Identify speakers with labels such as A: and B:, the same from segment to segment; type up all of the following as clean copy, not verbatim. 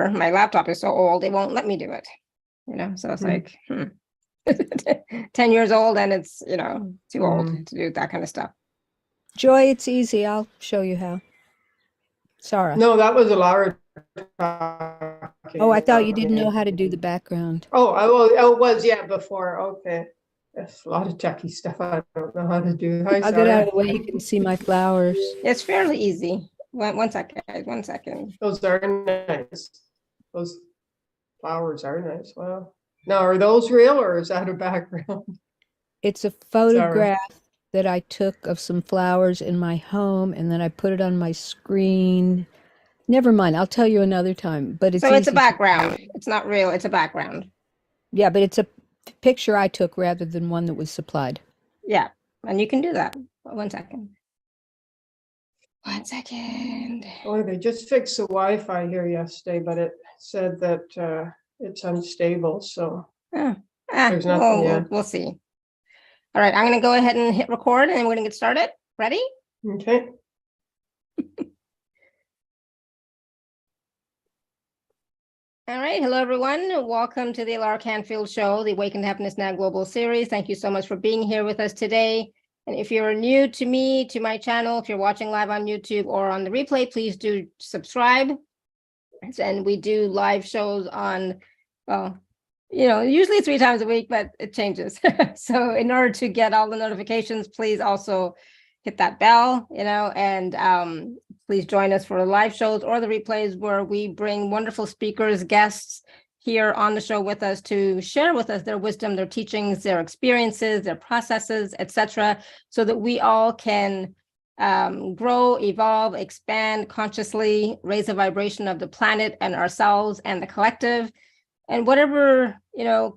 A: However, my laptop is so old, it won't let me do it. So it's like 10 years old and it's, too old to do that kind of stuff.
B: Joy, it's easy. I'll show you how. Sarah.
C: No, that was a Laura talking.
B: Oh, I thought you didn't know how to do the background.
C: Oh, it was, yeah, before. Okay. That's a lot of techie stuff I don't know how to do. Hi,
B: I'll get out of the way. You can see my flowers.
A: It's fairly easy. One second.
C: Those are nice. Those flowers are nice. Wow. Now, are those real or is that a background?
B: It's a photograph that I took of some flowers in my home, and then I put it on my screen. Never mind. I'll tell you another time. But it's
A: a background. It's not real. It's a background.
B: Yeah, but it's a picture I took rather than one that was supplied.
A: Yeah, and you can do that. 1 second.
C: Oh, they just fixed the Wi-Fi here yesterday, but it said that it's unstable. So there's nothing yet.
A: We'll see. All right, I'm going to go ahead and hit record, and we're going to get started. Ready?
C: Okay.
A: All right. Hello, everyone. Welcome to the Laura Canfield Show, the Awaken to Happiness Now Global Series. Thank you so much for being here with us today. And if you're new to me, to my channel, if you're watching live on YouTube or on the replay, please do subscribe. And we do live shows on, usually 3 times a week, but it changes. So in order to get all the notifications, please also hit that bell, and please join us for the live shows or the replays where we bring wonderful speakers, guests here on the show with us to share with us their wisdom, their teachings, their experiences, their processes, etc., so that we all can grow, evolve, expand consciously, raise the vibration of the planet and ourselves and the collective, and whatever,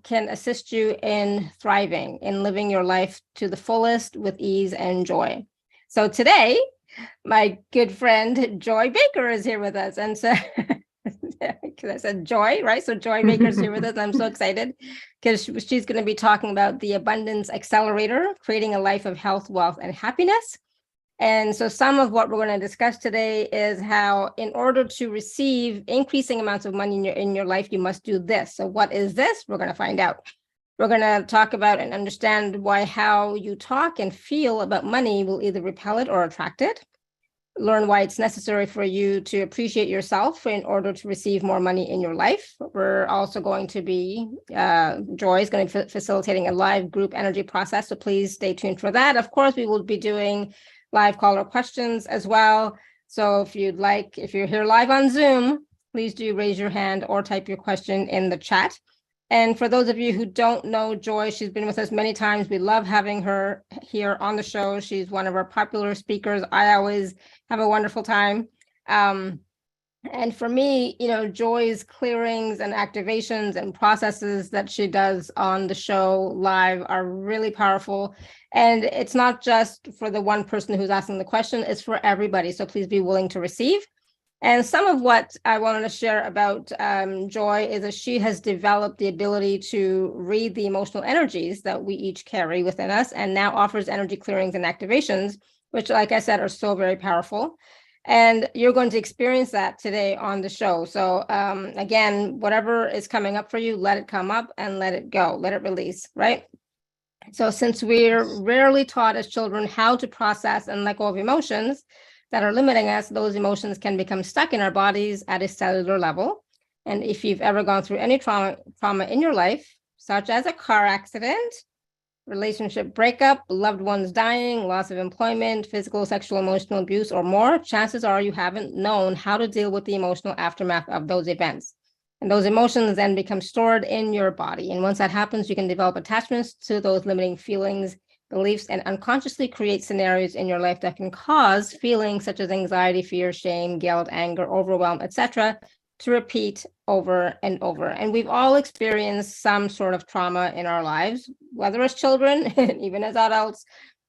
A: can assist you in thriving, in living your life to the fullest with ease and joy. So today, my good friend Joy Baker is here with us. And so, because I said Joy, right? So Joy Baker is here with us. I'm so excited because she's going to be talking about the Abundance Accelerator, creating a life of health, wealth, and happiness. And so some of what we're going to discuss today is how, in order to receive increasing amounts of money in your life, you must do this. So what is this? We're going to find out. We're going to talk about and understand why how you talk and feel about money will either repel it or attract it. Learn why it's necessary for you to appreciate yourself in order to receive more money in your life. We're also going to be, Joy is going to be facilitating a live group energy process. So please stay tuned for that. Of course, we will be doing live caller questions as well. So if you're here live on Zoom, please do raise your hand or type your question in the chat. And for those of you who don't know Joy, she's been with us many times. We love having her here on the show. She's one of our popular speakers. I always have a wonderful time. And for me, Joy's clearings and activations and processes that she does on the show live are really powerful. And it's not just for the one person who's asking the question, it's for everybody. So please be willing to receive. And some of what I wanted to share about Joy is that she has developed the ability to read the emotional energies that we each carry within us, and now offers energy clearings and activations, which, like I said, are so very powerful. And you're going to experience that today on the show. So again, whatever is coming up for you, let it come up and let it go, let it release, right? So since we're rarely taught as children how to process and let go of emotions that are limiting us, those emotions can become stuck in our bodies at a cellular level. And if you've ever gone through any trauma in your life, such as a car accident, relationship breakup, loved ones dying, loss of employment, physical, sexual, emotional abuse, or more, chances are you haven't known how to deal with the emotional aftermath of those events. And those emotions then become stored in your body. And once that happens, you can develop attachments to those limiting feelings, beliefs, and unconsciously create scenarios in your life that can cause feelings such as anxiety, fear, shame, guilt, anger, overwhelm, etc., to repeat over and over. And we've all experienced some sort of trauma in our lives, whether as children, even as adults,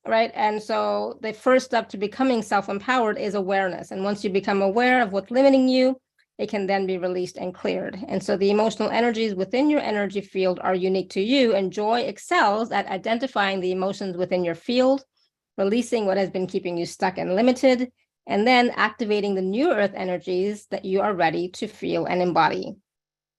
A: right? And so the first step to becoming self-empowered is awareness. And once you become aware of what's limiting you, it can then be released and cleared. And so the emotional energies within your energy field are unique to you, and Joy excels at identifying the emotions within your field, releasing what has been keeping you stuck and limited, and then activating the new earth energies that you are ready to feel and embody.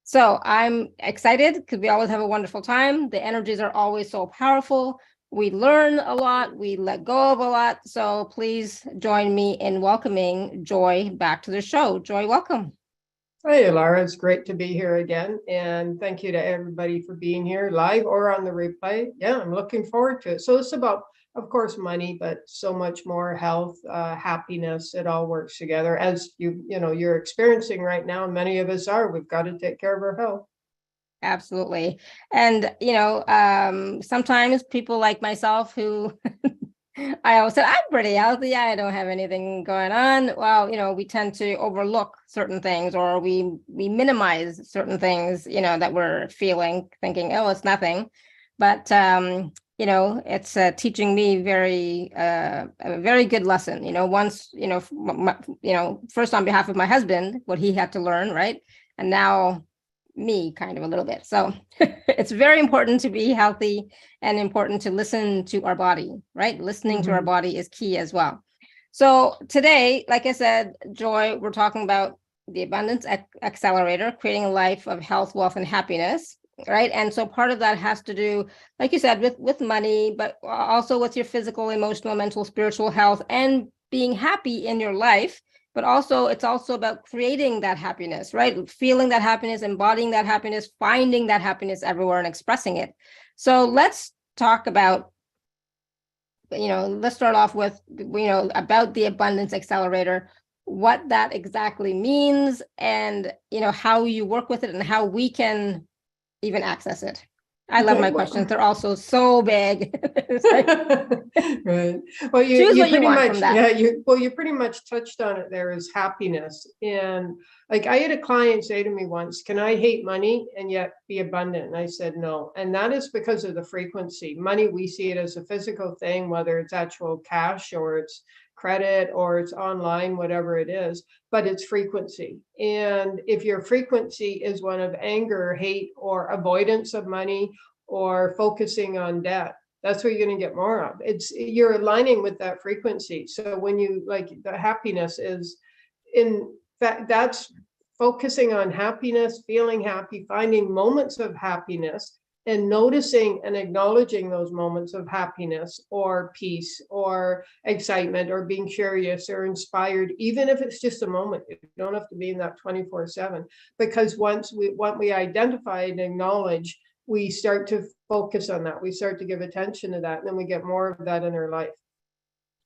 A: So I'm excited because we always have a wonderful time. The energies are always so powerful. We learn a lot, we let go of a lot. So please join me in welcoming Joy back to the show. Joy, welcome.
C: Hey, Laura, it's great to be here again. And thank you to everybody for being here live or on the replay. Yeah, I'm looking forward to it. So it's about, of course, money, but so much more health, happiness. It all works together as you're experiencing right now. Many of us are. We've got to take care of our health.
A: Absolutely. And, sometimes people like myself who I always said, I'm pretty healthy. I don't have anything going on. Well, we tend to overlook certain things, or we minimize certain things, that we're feeling, thinking, oh, it's nothing. But, it's teaching me a very good lesson, once, first on behalf of my husband, what he had to learn, right? And now me kind of a little bit. So it's very important to be healthy and important to listen to our body, right? Listening to our body is key as well. So today, like I said, Joy, we're talking about the Abundance Accelerator, creating a life of health, wealth, and happiness, right? And so part of that has to do, like you said, with money, but also with your physical, emotional, mental, spiritual health, and being happy in your life. But also, it's also about creating that happiness, right? Feeling that happiness, embodying that happiness, finding that happiness everywhere and expressing it. So let's talk about, let's start off with, about the Abundance Accelerator, what that exactly means, and, how you work with it and how we can even access it. I love my questions. They're also so big.
C: Right. Well, you pretty much, you pretty much touched on it there, is happiness. And like, I had a client say to me once, can I hate money and yet be abundant? And I said, no. And that is because of the frequency. Money, we see it as a physical thing, whether it's actual cash or it's credit or it's online, whatever it is, but it's frequency. And if your frequency is one of anger, hate, or avoidance of money, or focusing on debt, that's what you're going to get more of. You're aligning with that frequency. So when you, like, the happiness is, in fact, that's focusing on happiness, feeling happy, finding moments of happiness, and noticing and acknowledging those moments of happiness or peace or excitement or being curious or inspired, even if it's just a moment. You don't have to be in that 24/7, because once we identify and acknowledge, we start to focus on that. We start to give attention to that, and then we get more of that in our life.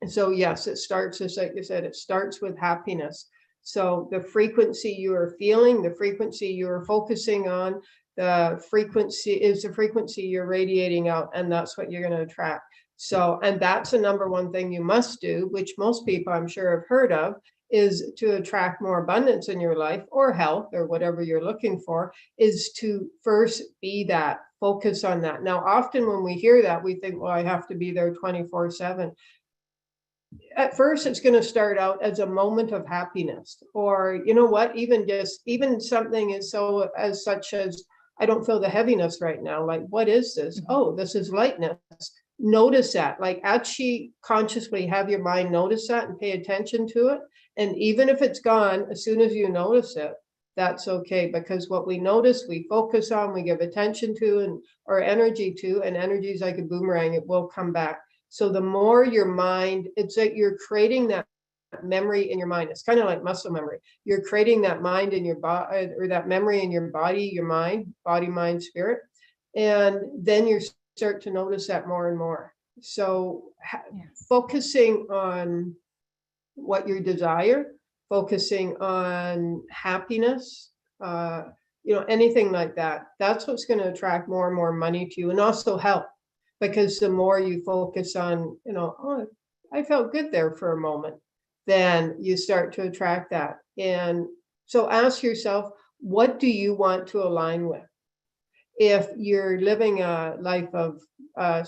C: And so, yes, it starts, just like you said, it starts with happiness. So the frequency you are feeling, the frequency you are focusing on, the frequency is the frequency you're radiating out, and that's what you're going to attract. So, and that's the number one thing you must do, which most people I'm sure have heard of, is to attract more abundance in your life, or health, or whatever you're looking for, is to first be that, focus on that. Now, often when we hear that, we think, well, I have to be there 24/7. At first, it's going to start out as a moment of happiness, or, you know what, even something as such as, I don't feel the heaviness right now. Like, what is this? Oh, this is lightness. Notice that, like, actually consciously have your mind notice that and pay attention to it. And even if it's gone, as soon as you notice it, that's okay, because what we notice, we focus on, we give attention to, and or energy to, and energy is like a boomerang, it will come back. So the more your mind, it's like you're creating that memory in your mind. It's kind of like muscle memory. You're creating that mind in your body, or that memory in your body, your mind, body, mind, spirit. And then you start to notice that more and more. So focusing on what you desire, focusing on happiness, anything like that, that's what's going to attract more and more money to you, and also health. Because the more you focus on, oh, I felt good there for a moment, then you start to attract that. And so ask yourself, what do you want to align with? If you're living a life of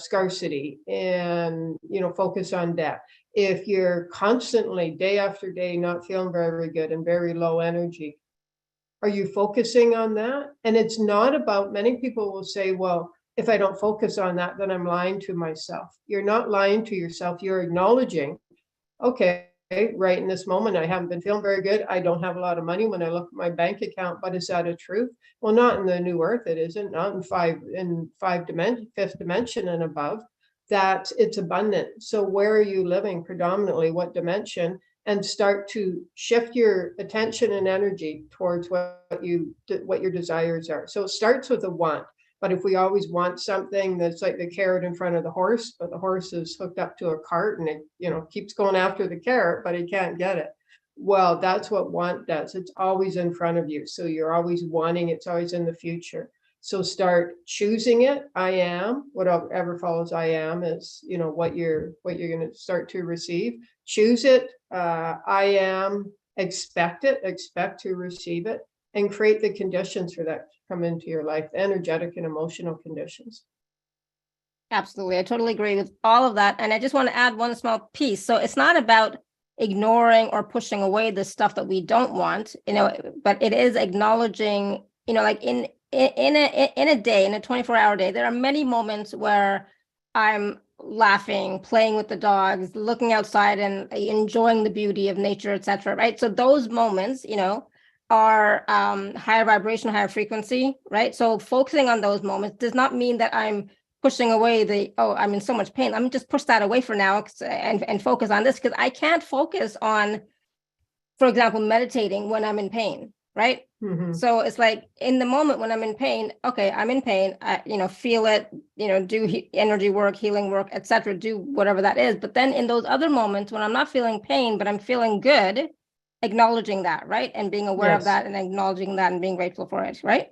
C: scarcity and, focus on debt, if you're constantly, day after day, not feeling very good and very low energy, are you focusing on that? And it's not about, many people will say, well, if I don't focus on that, then I'm lying to myself. You're not lying to yourself. You're acknowledging, okay, right in this moment, I haven't been feeling very good. I don't have a lot of money when I look at my bank account, but is that a truth? Well, not in the new earth, it isn't, not in fifth dimension and above, that it's abundant. So where are you living predominantly? What dimension? And start to shift your attention and energy towards what your desires are. So it starts with a want. But if we always want something that's like the carrot in front of the horse, but the horse is hooked up to a cart and it, keeps going after the carrot, but he can't get it. Well, that's what want does. It's always in front of you. So you're always wanting, it's always in the future. So start choosing it. I am, whatever follows I am is, what you're going to start to receive. Choose it. I am, expect to receive it, and create the conditions for that to come into your life, energetic and emotional conditions.
A: Absolutely. I totally agree with all of that. And I just want to add one small piece. So it's not about ignoring or pushing away the stuff that we don't want, but it is acknowledging, like in a day, in a 24-hour day, there are many moments where I'm laughing, playing with the dogs, looking outside and enjoying the beauty of nature, etc. Right. So those moments, are higher vibration, higher frequency, right? So focusing on those moments does not mean that I'm pushing away I'm in so much pain. Let me just push that away for now and focus on this, because I can't focus on, for example, meditating when I'm in pain, right? Mm-hmm. So it's like in the moment when I'm in pain, okay, I'm in pain, feel it, do energy work, healing work, etc. Do whatever that is. But then in those other moments when I'm not feeling pain, but I'm feeling good, acknowledging that, right? And being aware of that and acknowledging that and being grateful for it, right?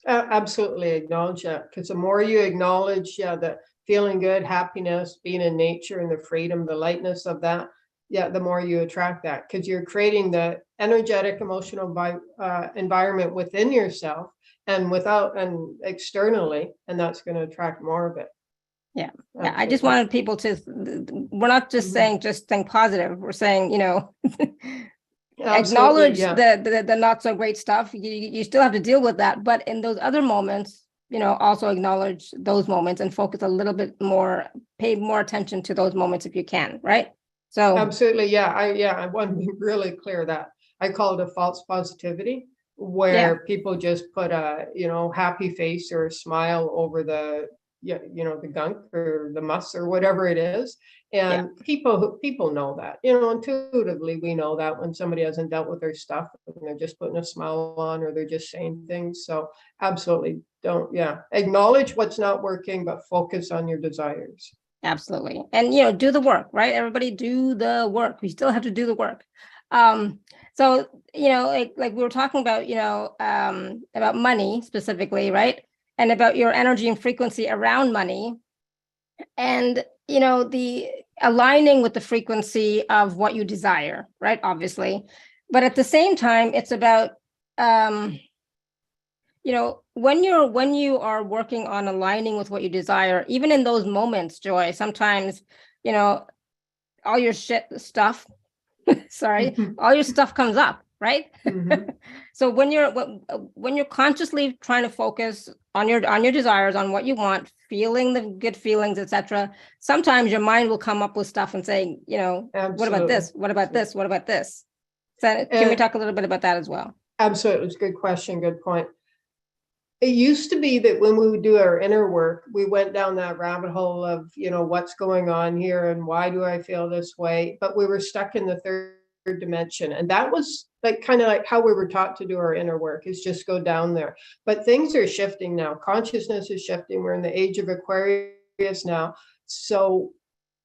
C: Absolutely acknowledge that, because the more you acknowledge the feeling good, happiness, being in nature and the freedom, the lightness of that, the more you attract that, because you're creating the energetic, emotional environment within yourself and externally, and that's going to attract more of it.
A: Yeah. I just wanted people to, we're not just saying just think positive. We're saying, acknowledge the not so great stuff. You still have to deal with that, but in those other moments, also acknowledge those moments and focus a little bit more, pay more attention to those moments if you can, right? So
C: absolutely, I want to be really clear that I call it a false positivity, where people just put a happy face or a smile over the the gunk or the muss or whatever it is. And people know that, intuitively we know that when somebody hasn't dealt with their stuff and they're just putting a smile on or they're just saying things. So absolutely don't, acknowledge what's not working, but focus on your desires.
A: Absolutely. And, do the work, right? Everybody do the work. We still have to do the work. So, like we were talking about money specifically, right? And about your energy and frequency around money. And, the aligning with the frequency of what you desire, right? Obviously. But at the same time, it's about, when you are working on aligning with what you desire, even in those moments, Joy, sometimes, all your stuff, all your stuff comes up, right? Mm-hmm. So when you're consciously trying to focus on your desires, on what you want, feeling the good feelings, etc., sometimes your mind will come up with stuff and say, what about this? What about this? What about this? So can we talk a little bit about that as well?
C: Absolutely. It's a good question. Good point. It used to be that when we would do our inner work, we went down that rabbit hole of, what's going on here and why do I feel this way? But we were stuck in the third dimension. And that was kind of like how we were taught to do our inner work, is just go down there. But things are shifting now. Consciousness is shifting. We're in the age of Aquarius now. So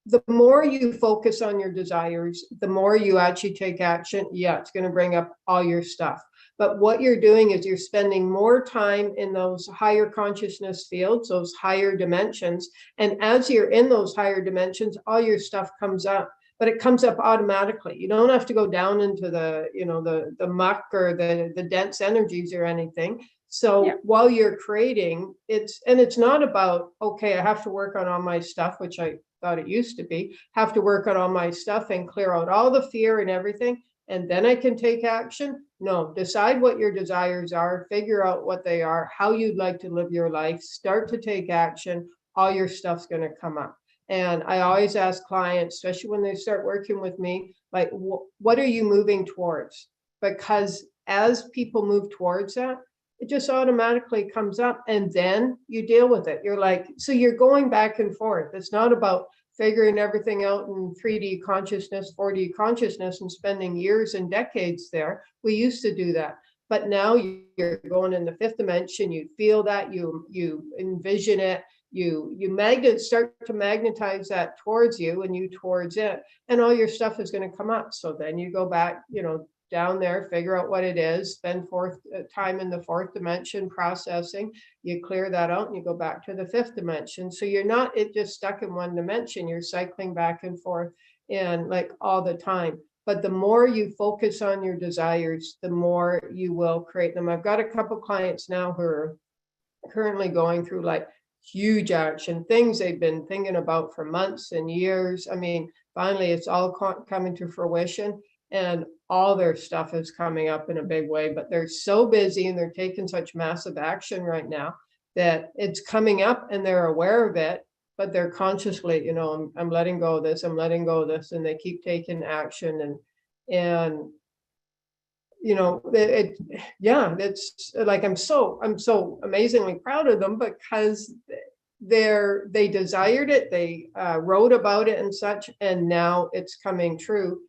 C: the more you focus on your desires, the more you actually take action. Yeah, it's going to bring up all your stuff. But what you're doing is you're spending more time in those higher consciousness fields, those higher dimensions. And as you're in those higher dimensions, all your stuff comes up, but it comes up automatically. You don't have to go down into the muck or the dense energies or anything. So while you're creating, it's not about, okay, I have to work on all my stuff, which I thought it used to be, have to work on all my stuff and clear out all the fear and everything, and then I can take action. No, decide what your desires are, figure out what they are, how you'd like to live your life, start to take action, all your stuff's going to come up. And I always ask clients, especially when they start working with me, like, what are you moving towards? Because as people move towards that, it just automatically comes up, and then you deal with it. You're like, so you're going back and forth. It's not about figuring everything out in 3D consciousness, 4D consciousness, and spending years and decades there. We used to do that. But now you're going in the fifth dimension. You feel that, you envision it, you start to magnetize that towards you and you towards it, and all your stuff is going to come up. So then you go back, down there, figure out what it is, spend time in the fourth dimension processing, you clear that out, and you go back to the fifth dimension. So you're not just stuck in one dimension, you're cycling back and forth and like all the time. But the more you focus on your desires, the more you will create them. I've got a couple clients now who are currently going through like huge action, things they've been thinking about for months and years. I mean, finally it's all coming to fruition, and all their stuff is coming up in a big way, but they're so busy and they're taking such massive action right now that it's coming up and they're aware of it, but they're consciously, I'm letting go of this, I'm letting go of this, and they keep taking action. And it's like, I'm so amazingly proud of them, because they desired it, they wrote about it and such, and now it's coming true.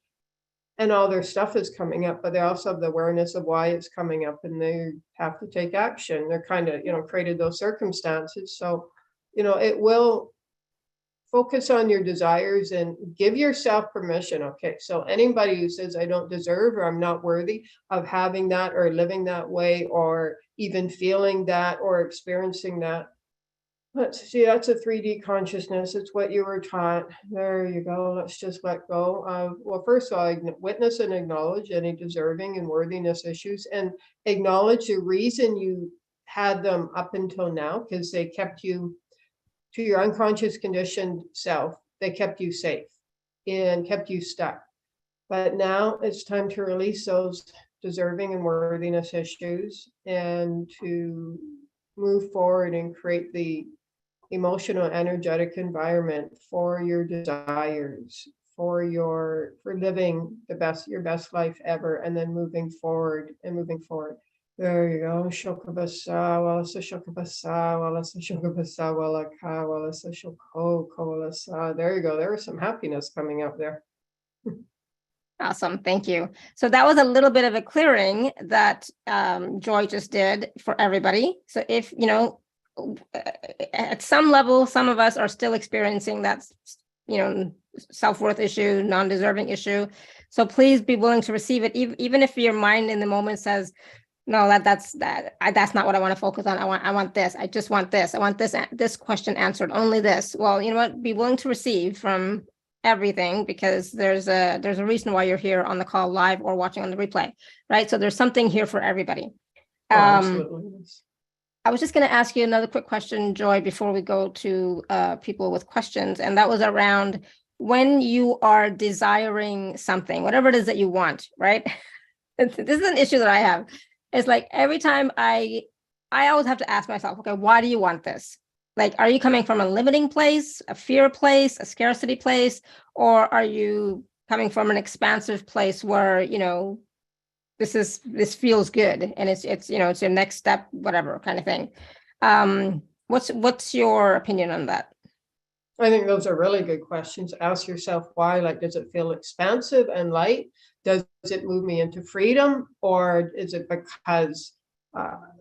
C: And all their stuff is coming up, but they also have the awareness of why it's coming up, and they have to take action. They're kind of, created those circumstances. So, it will focus on your desires and give yourself permission. Okay, so anybody who says I don't deserve or I'm not worthy of having that or living that way or even feeling that or experiencing that, let's see, that's a 3D consciousness. It's what you were taught. There you go. Let's just let go of, well, first of all, witness and acknowledge any deserving and worthiness issues, and acknowledge the reason you had them up until now, because they kept you, to your unconscious conditioned self, they kept you safe and kept you stuck. But now it's time to release those deserving and worthiness issues and to move forward and create the emotional, energetic environment for your desires, for living your best life ever, and then moving forward. There you go. Shokabasa, walasa shokabasa, walasa shokabasa, walaka, walasa shoko, walasa. There you go. There was some happiness coming up there.
A: Awesome. Thank you. So that was a little bit of a clearing that Joy just did for everybody. So if, at some level, some of us are still experiencing that, self-worth issue, non-deserving issue. So please be willing to receive it, even if your mind in the moment says, no, that's not what I want to focus on. I want this. I just want this. I want this question answered. Only this. Well, you know what? Be willing to receive from everything, because there's a reason why you're here on the call live or watching on the replay, right? So there's something here for everybody.
C: Absolutely.
A: I was just going to ask you another quick question, Joy, before we go to people with questions. And that was around when you are desiring something, whatever it is that you want, right? This is an issue that I have. It's like every time I always have to ask myself, okay, why do you want this? Like, are you coming from a limiting place, a fear place, a scarcity place, or are you coming from an expansive place where, this feels good and it's your next step, whatever kind of thing. What's your opinion on that?
C: I think those are really good questions. Ask yourself why. Like, does it feel expansive and light? Does it move me into freedom, or is it because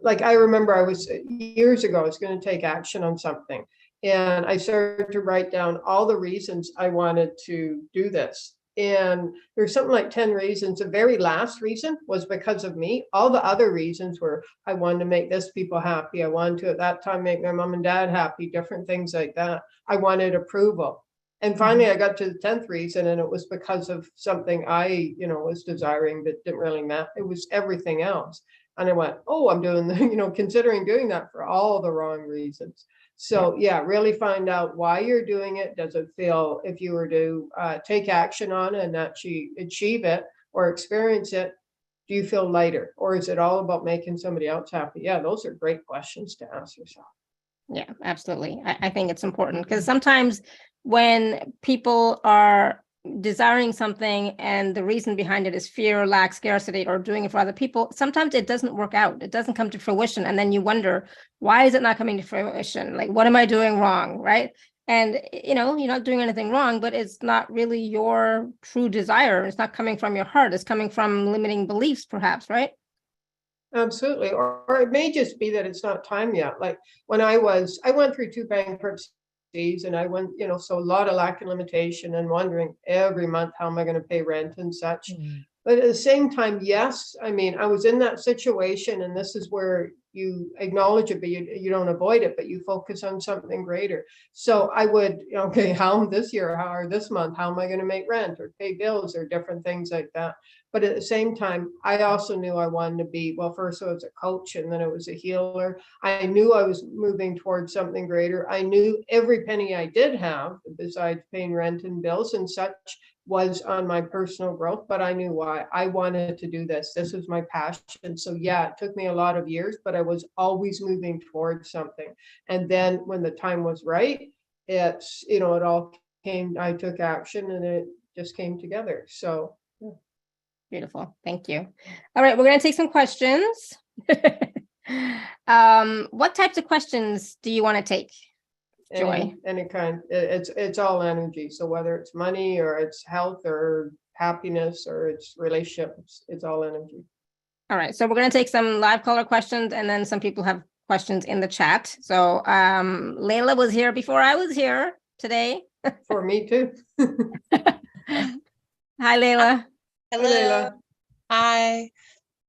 C: like I remember years ago, I was going to take action on something, and I started to write down all the reasons I wanted to do this. And there's something like 10 reasons. The very last reason was because of me. All the other reasons were, I wanted to make this people happy. I wanted to, at that time, make my mom and dad happy, different things like that. I wanted approval. And finally, I got to the 10th reason, and it was because of something I, was desiring that didn't really matter. It was everything else. And I went, oh, I'm doing, considering doing that for all the wrong reasons. So yeah, really find out why you're doing it. Does it feel, if you were to take action on it and actually achieve it or experience it, do you feel lighter? Or is it all about making somebody else happy? Yeah, those are great questions to ask yourself.
A: Yeah, absolutely. I think it's important because sometimes when people are desiring something and the reason behind it is fear, lack, scarcity, or doing it for other people, sometimes it doesn't work out. It doesn't come to fruition. And then you wonder, why is it not coming to fruition? Like, what am I doing wrong? Right. And, you're not doing anything wrong, but it's not really your true desire. It's not coming from your heart. It's coming from limiting beliefs, perhaps, right?
C: Absolutely. Or it may just be that it's not time yet. Like when I went through 2 bankruptcies and I went, so a lot of lack and limitation and wondering every month, how am I going to pay rent and such. But at the same time, yes, I mean, I was in that situation, and this is where you acknowledge it, but you don't avoid it, but you focus on something greater. So I would, okay, how this year, or this month, how am I going to make rent or pay bills or different things like that? But at the same time, I also knew I wanted to be, well, first I was a coach and then I was a healer. I knew I was moving towards something greater. I knew every penny I did have, besides paying rent and bills and such, was on my personal growth, but I knew why I wanted to do this. This was my passion. So yeah, it took me a lot of years, but I was always moving towards something. And then when the time was right, it's, it all came, I took action and it just came together. So yeah.
A: Beautiful. Thank you. All right, we're going to take some questions. What types of questions do you want to take? Joy.
C: Any kind. It's all energy. So whether it's money or it's health or happiness or it's relationships, it's all energy.
A: All right. So we're going to take some live caller questions, and then some people have questions in the chat. So Layla was here before I was here today.
C: For me too.
A: Hi, Layla.
D: Hello.
C: Hi, Layla.
D: Hi.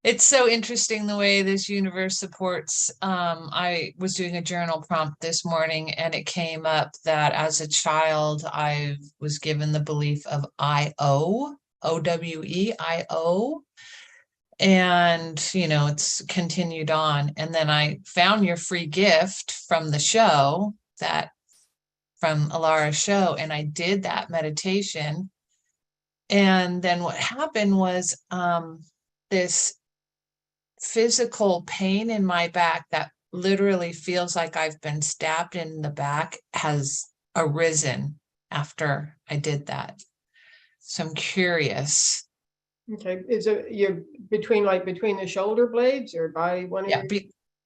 D: It's so interesting the way this universe supports. I was doing a journal prompt this morning, and it came up that as a child, I was given the belief of I owe, O-W-E, I owe. And, it's continued on. And then I found your free gift from the show, from Alara's show, and I did that meditation. And then what happened was this physical pain in my back that literally feels like I've been stabbed in the back has arisen after I did that. So I'm curious.
C: Okay. Is it you're between the shoulder blades or by one of your...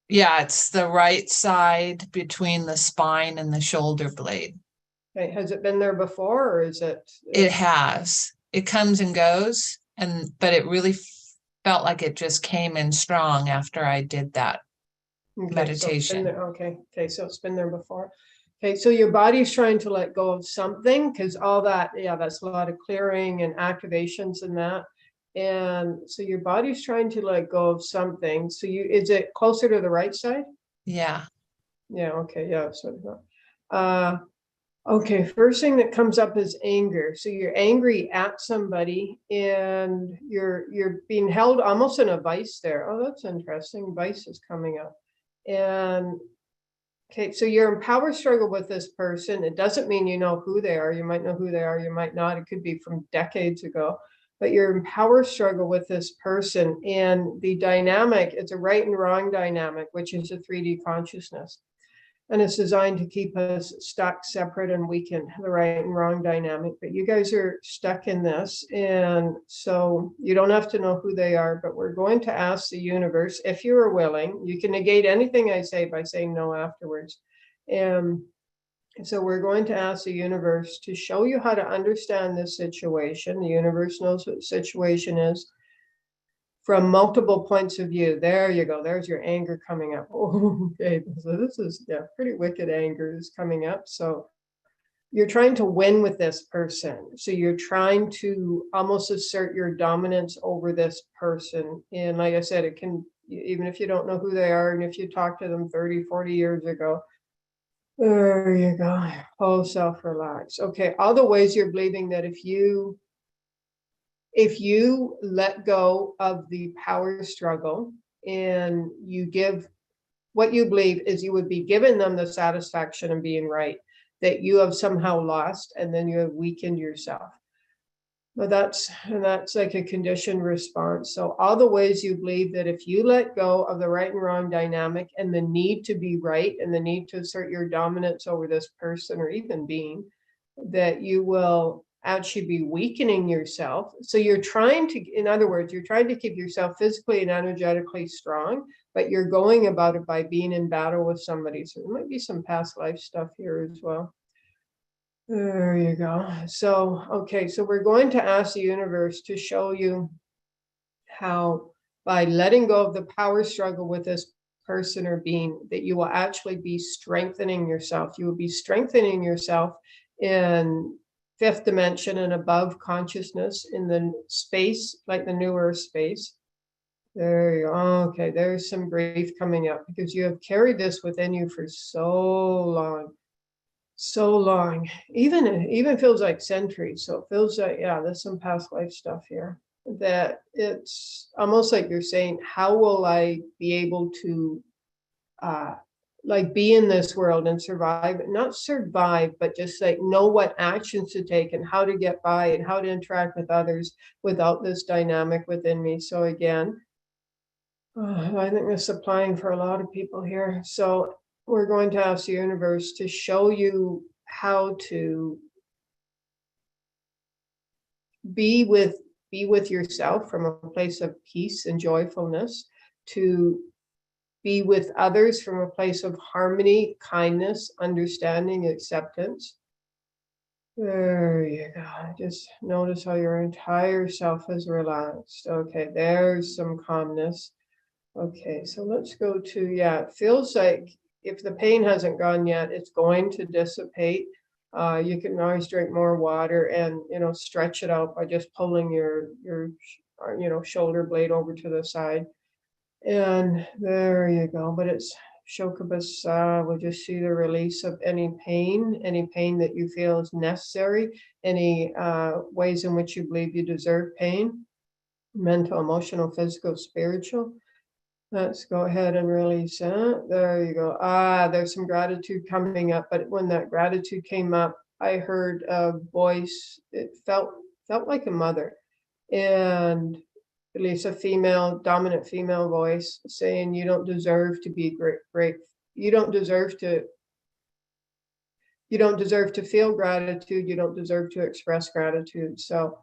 D: Yeah, it's the right side between the spine and the shoulder blade.
C: Okay. Has it been there before, or is it?
D: It has. It comes and goes, but it really felt like it just came in strong after I did that meditation.
C: Okay, so it's been there before. Okay, so your body's trying to let go of something, because all that, that's a lot of clearing and activations and that. And so your body's trying to let go of something. So is it closer to the right side?
D: Yeah.
C: Yeah, okay, yeah. So okay, first thing that comes up is anger. So you're angry at somebody and you're being held almost in a vice there. Oh, that's interesting. Vice is coming up. And okay, so you're in power struggle with this person. It doesn't mean you know who they are. You might know who they are, you might not. It could be from decades ago. But you're in power struggle with this person. And the dynamic, it's a right and wrong dynamic, which is a 3D consciousness. And it's designed to keep us stuck, separate, and weaken the right and wrong dynamic. But you guys are stuck in this. And so you don't have to know who they are, but we're going to ask the universe, if you are willing. You can negate anything I say by saying no afterwards. And so we're going to ask the universe to show you how to understand this situation. The universe knows what the situation is from multiple points of view. There you go. There's your anger coming up. Oh, okay. So this is pretty wicked anger is coming up. So you're trying to win with this person. So you're trying to almost assert your dominance over this person. And like I said, it can, even if you don't know who they are, and if you talked to them 30, 40 years ago, there you go. Whole self relax. Okay. All the ways you're believing that if you let go of the power struggle and you give what you believe is you would be giving them the satisfaction of being right, that you have somehow lost, and then you have weakened yourself. But that's like a conditioned response. So all the ways you believe that if you let go of the right and wrong dynamic and the need to be right and the need to assert your dominance over this person or even being, that you will actually be weakening yourself. So you're trying to, in other words, you're trying to keep yourself physically and energetically strong, but you're going about it by being in battle with somebody. So there might be some past life stuff here as well. There you go. So, okay, so we're going to ask the universe to show you how, by letting go of the power struggle with this person or being, that you will actually be strengthening yourself. You will be strengthening yourself in fifth dimension and above consciousness, in the space, like the new earth space. There you go. Okay, there's some grief coming up because you have carried this within you for so long. So long, even feels like centuries. So it feels like, yeah, there's some past life stuff here, that it's almost like you're saying, how will I be able to like be in this world and survive, not survive, but just like know what actions to take and how to get by and how to interact with others without this dynamic within me. So again, I think this is applying for a lot of people here. So we're going to ask the universe to show you how to be with yourself from a place of peace and joyfulness, to be with others from a place of harmony, kindness, understanding, acceptance. There you go. Just notice how your entire self is relaxed. Okay, there's some calmness. Okay, so let's go to, yeah, it feels like if the pain hasn't gone yet, it's going to dissipate. You can always drink more water and, stretch it out by just pulling your shoulder blade over to the side. And there you go. But it's Shokabasa. We'll just see the release of any pain that you feel is necessary, any ways in which you believe you deserve pain, mental, emotional, physical, spiritual. Let's go ahead and release that. There you go. There's some gratitude coming up. But when that gratitude came up, I heard a voice. It felt like a mother, and at least a dominant female voice saying, you don't deserve to be great. You don't deserve to feel gratitude. You don't deserve to express gratitude. So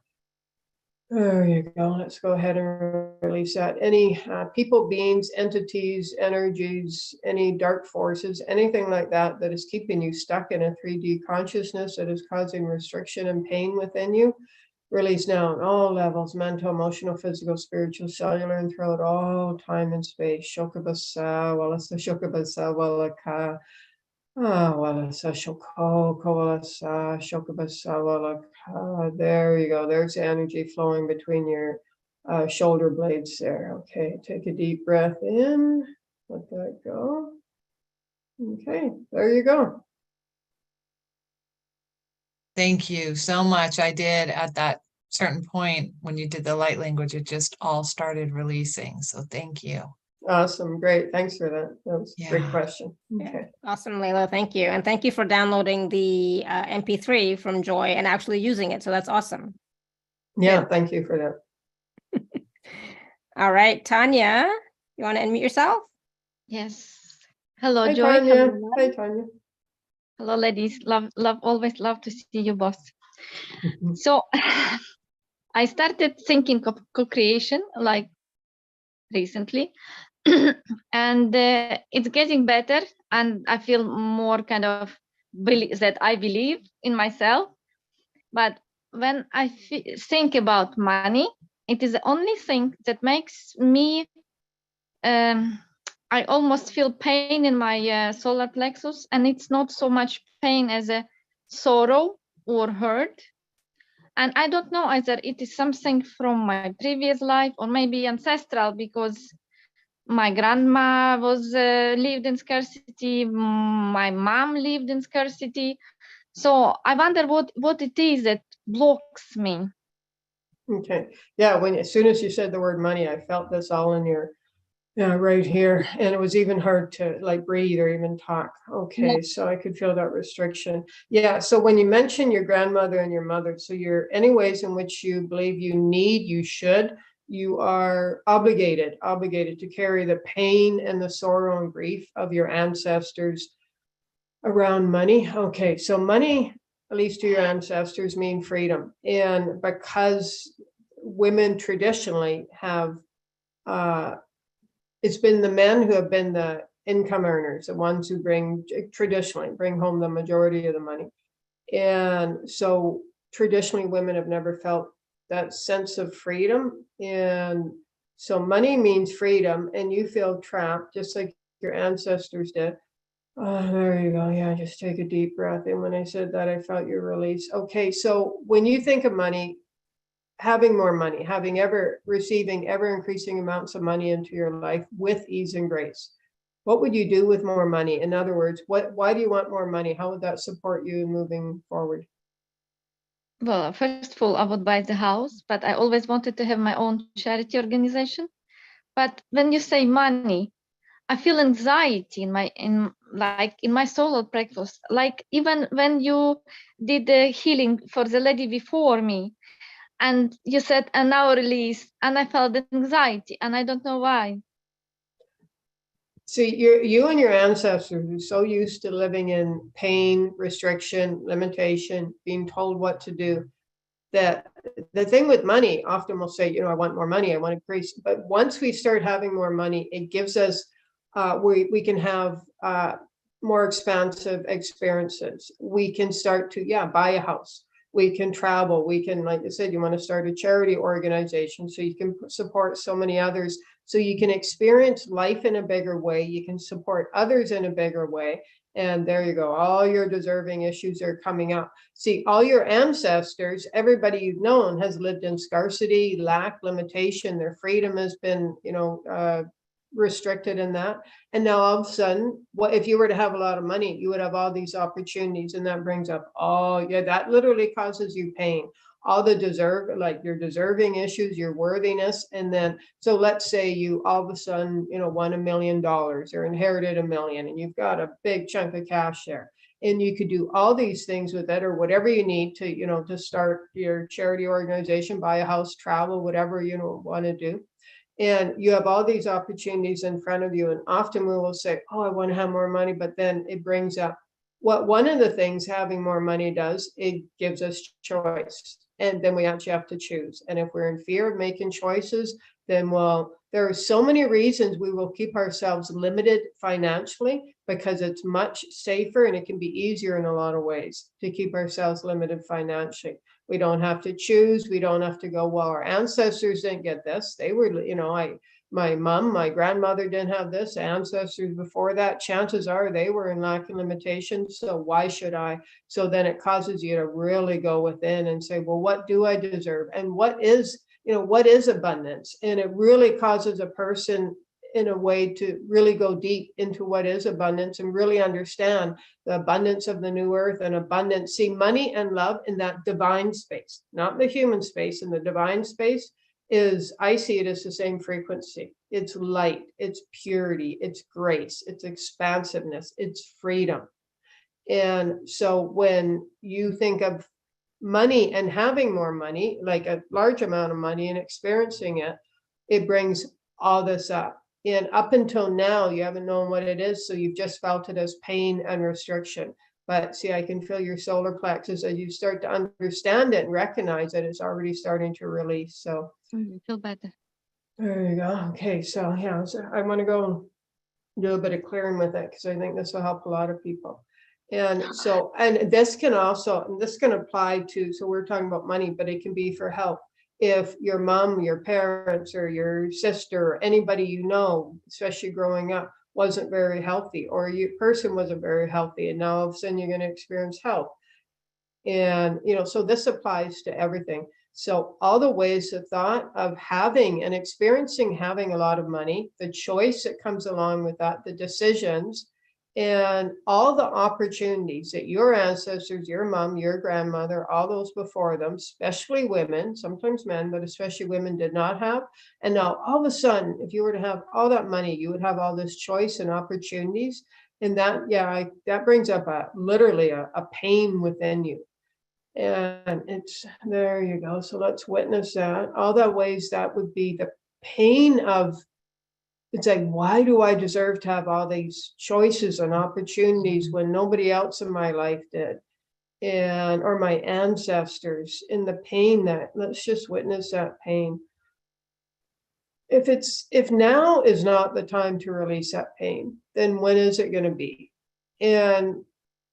C: there you go. Let's go ahead and release that. Any people, beings, entities, energies, any dark forces, anything like that that is keeping you stuck in a 3D consciousness that is causing restriction and pain within you, release now on all levels: mental, emotional, physical, spiritual, cellular, and throughout all time and space. Shokabasa, walasa, shokabasa, walaka. Walasa, shoko, kowalasa, shokabasa, walaka. There you go. There's energy flowing between your shoulder blades there. Okay, take a deep breath in. Let that go. Okay, there you go.
D: Thank you so much. I did at that certain point when you did the light language, it just all started releasing. So thank you.
C: Awesome. Great. Thanks for that. That was a great question. Okay.
A: Yeah. Awesome, Layla. Thank you. And thank you for downloading the MP3 from Joy and actually using it. So that's awesome.
C: Yeah. Thank you for that.
A: All right, Tanya, you want to unmute yourself?
E: Yes. Hello,
C: Hi,
E: Joy.
C: Tanya.
E: Hello,
C: Hi, Tanya.
E: hello, ladies. Always love to see you both. So I started thinking of co-creation like recently, and it's getting better. And I feel more kind of that I believe in myself. But when I think about money, it is the only thing that makes me I almost feel pain in my solar plexus, and it's not so much pain as a sorrow or hurt. And I don't know either it is something from my previous life or maybe ancestral, because my grandma was lived in scarcity, my mom lived in scarcity. So I wonder what it is that blocks me.
C: Okay. Yeah. As soon as you said the word money, I felt this all in your Yeah, right here. And it was even hard to like breathe or even talk. Okay,
E: Yeah.
C: so I could feel that restriction. Yeah, so when you mention your grandmother and your mother, so you're any ways in which you believe you should, you are obligated to carry the pain and the sorrow and grief of your ancestors around money. Okay, so money, at least to your ancestors, mean freedom. And because women traditionally have it's been the men who have been the income earners, the ones who traditionally bring home the majority of the money. And so traditionally women have never felt that sense of freedom. And so money means freedom, and you feel trapped just like your ancestors did. Oh, there you go. Yeah, just take a deep breath. And when I said that, I felt your release. Okay, so when you think of money, having more money, receiving ever increasing amounts of money into your life with ease and grace. What would you do with more money? In other words, why do you want more money? How would that support you moving forward?
E: Well, first of all, I would buy the house, but I always wanted to have my own charity organization. But when you say money, I feel anxiety in my solo practice. Like even when you did the healing for the lady before me, and you said an hour release, and I felt anxiety, and I don't know why.
C: See, you and your ancestors are so used to living in pain, restriction, limitation, being told what to do, that the thing with money, often we'll say, I want more money, I want to increase. But once we start having more money, it gives us, we can have more expansive experiences. We can start to, buy a house. We can travel. We can, like I said, you want to start a charity organization so you can support so many others. So you can experience life in a bigger way. You can support others in a bigger way. And there you go. All your deserving issues are coming up. See, all your ancestors, everybody you've known has lived in scarcity, lack, limitation. Their freedom has been, restricted in that. And now all of a sudden, if you were to have a lot of money, you would have all these opportunities. And that brings up, that literally causes you pain. All the your deserving issues, your worthiness. And then, so let's say you all of a sudden, won $1 million or inherited $1 million, and you've got a big chunk of cash there. And you could do all these things with it, or whatever you need to, to start your charity organization, buy a house, travel, whatever you want to do. And you have all these opportunities in front of you. And often we will say, I want to have more money. But then it brings up one of the things having more money does, it gives us choice. And then we actually have to choose. And if we're in fear of making choices, then there are so many reasons we will keep ourselves limited financially, because it's much safer and it can be easier in a lot of ways to keep ourselves limited financially. We don't have to choose. We don't have to go, well, our ancestors didn't get this. They were, my mom, my grandmother didn't have this. Ancestors before that, chances are they were in lack and limitation. So why should I? So then it causes you to really go within and say, well, what do I deserve? And what is abundance? And it really causes a person in a way to really go deep into what is abundance and really understand the abundance of the new earth and abundance. See, money and love in that divine space, not the human space. In the divine space I see it as the same frequency. It's light, it's purity, it's grace, it's expansiveness, it's freedom. And so when you think of money and having more money, like a large amount of money, and experiencing it, it brings all this up. And up until now, you haven't known what it is. So you've just felt it as pain and restriction. But see, I can feel your solar plexus as you start to understand it and recognize it, it's already starting to release. So
E: feel better.
C: There you go. Okay, so I want to go do a bit of clearing with it, because I think this will help a lot of people. And so, and this can apply to, so we're talking about money, but it can be for health. If your mom, your parents, or your sister, or anybody especially growing up, wasn't very healthy, or your person wasn't very healthy, and now all of a sudden you're going to experience health. And, so this applies to everything. So all the ways of thought of having and experiencing having a lot of money, the choice that comes along with that, the decisions, And all the opportunities that your ancestors, your mom, your grandmother, all those before them, especially women, sometimes men, but especially women, did not have. And now all of a sudden, if you were to have all that money, you would have all this choice and opportunities. And that, yeah, that brings up literally a pain within you. And it's, there you go. So let's witness that. All that ways that would be the pain of, it's like, why do I deserve to have all these choices and opportunities when nobody else in my life did? And, or my ancestors, in the pain that, let's just witness that pain. If now is not the time to release that pain, then when is it going to be? And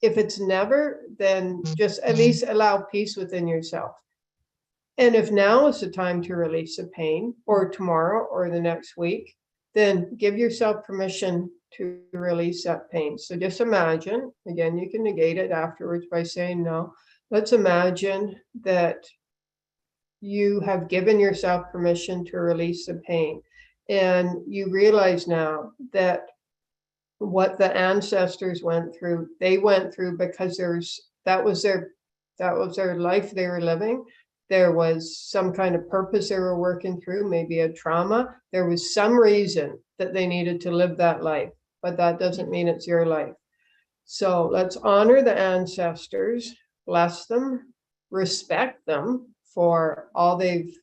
C: if it's never, then just at least allow peace within yourself. And if now is the time to release the pain, or tomorrow or the next week, then give yourself permission to release that pain. So just imagine, again, you can negate it afterwards by saying no. Let's imagine that you have given yourself permission to release the pain. And you realize now that what the ancestors went through, they went through because that was their life they were living. There was some kind of purpose they were working through, maybe a trauma. There was some reason that they needed to live that life, but that doesn't mean it's your life. So let's honor the ancestors, bless them, respect them for all they've,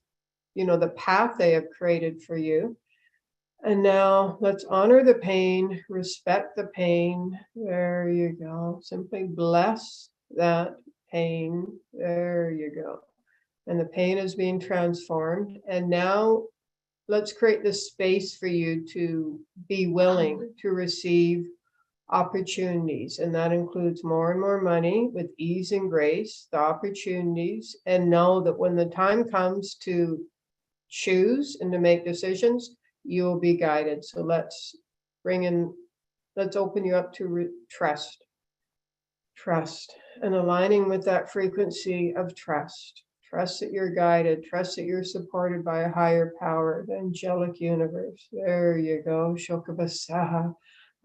C: the path they have created for you. And now let's honor the pain, respect the pain. There you go. Simply bless that pain. There you go. And the pain is being transformed. And now let's create this space for you to be willing to receive opportunities. And that includes more and more money with ease and grace, the opportunities, and know that when the time comes to choose and to make decisions, you will be guided. So let's open you up to trust, and aligning with that frequency of trust. Trust that you're guided. Trust that you're supported by a higher power, the angelic universe. There you go. Shokabasaha,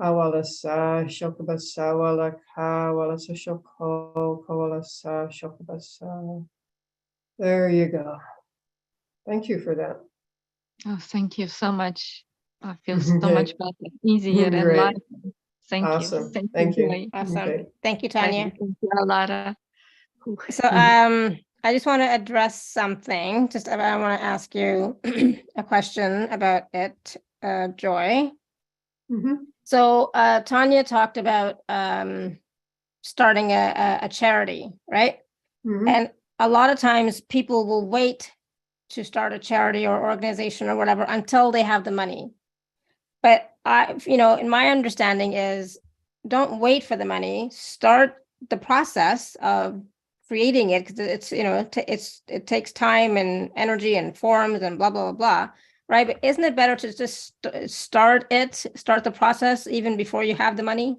C: awalasa, shokabasa, walaka, walasa, shoko, kawalasa, shokabasa. There you go. Thank you for that.
E: Oh, thank you so much. I feel so much better, easier, and lighter. Thank
C: awesome.
E: you.
C: Thank you.
E: Joy.
A: Awesome.
C: Okay.
A: Thank you, Tanya.
E: Thank you, Alara.
A: So I just want to address something. I want to ask you a question about it, Joy.
C: Mm-hmm.
A: So Tanya talked about starting a charity, right?
C: Mm-hmm.
A: And a lot of times people will wait to start a charity or organization or whatever until they have the money. But in my understanding is, don't wait for the money. Start the process of creating it, because it takes time and energy and forms and blah, blah, blah, blah, right? But isn't it better to just start the process even before you have the money?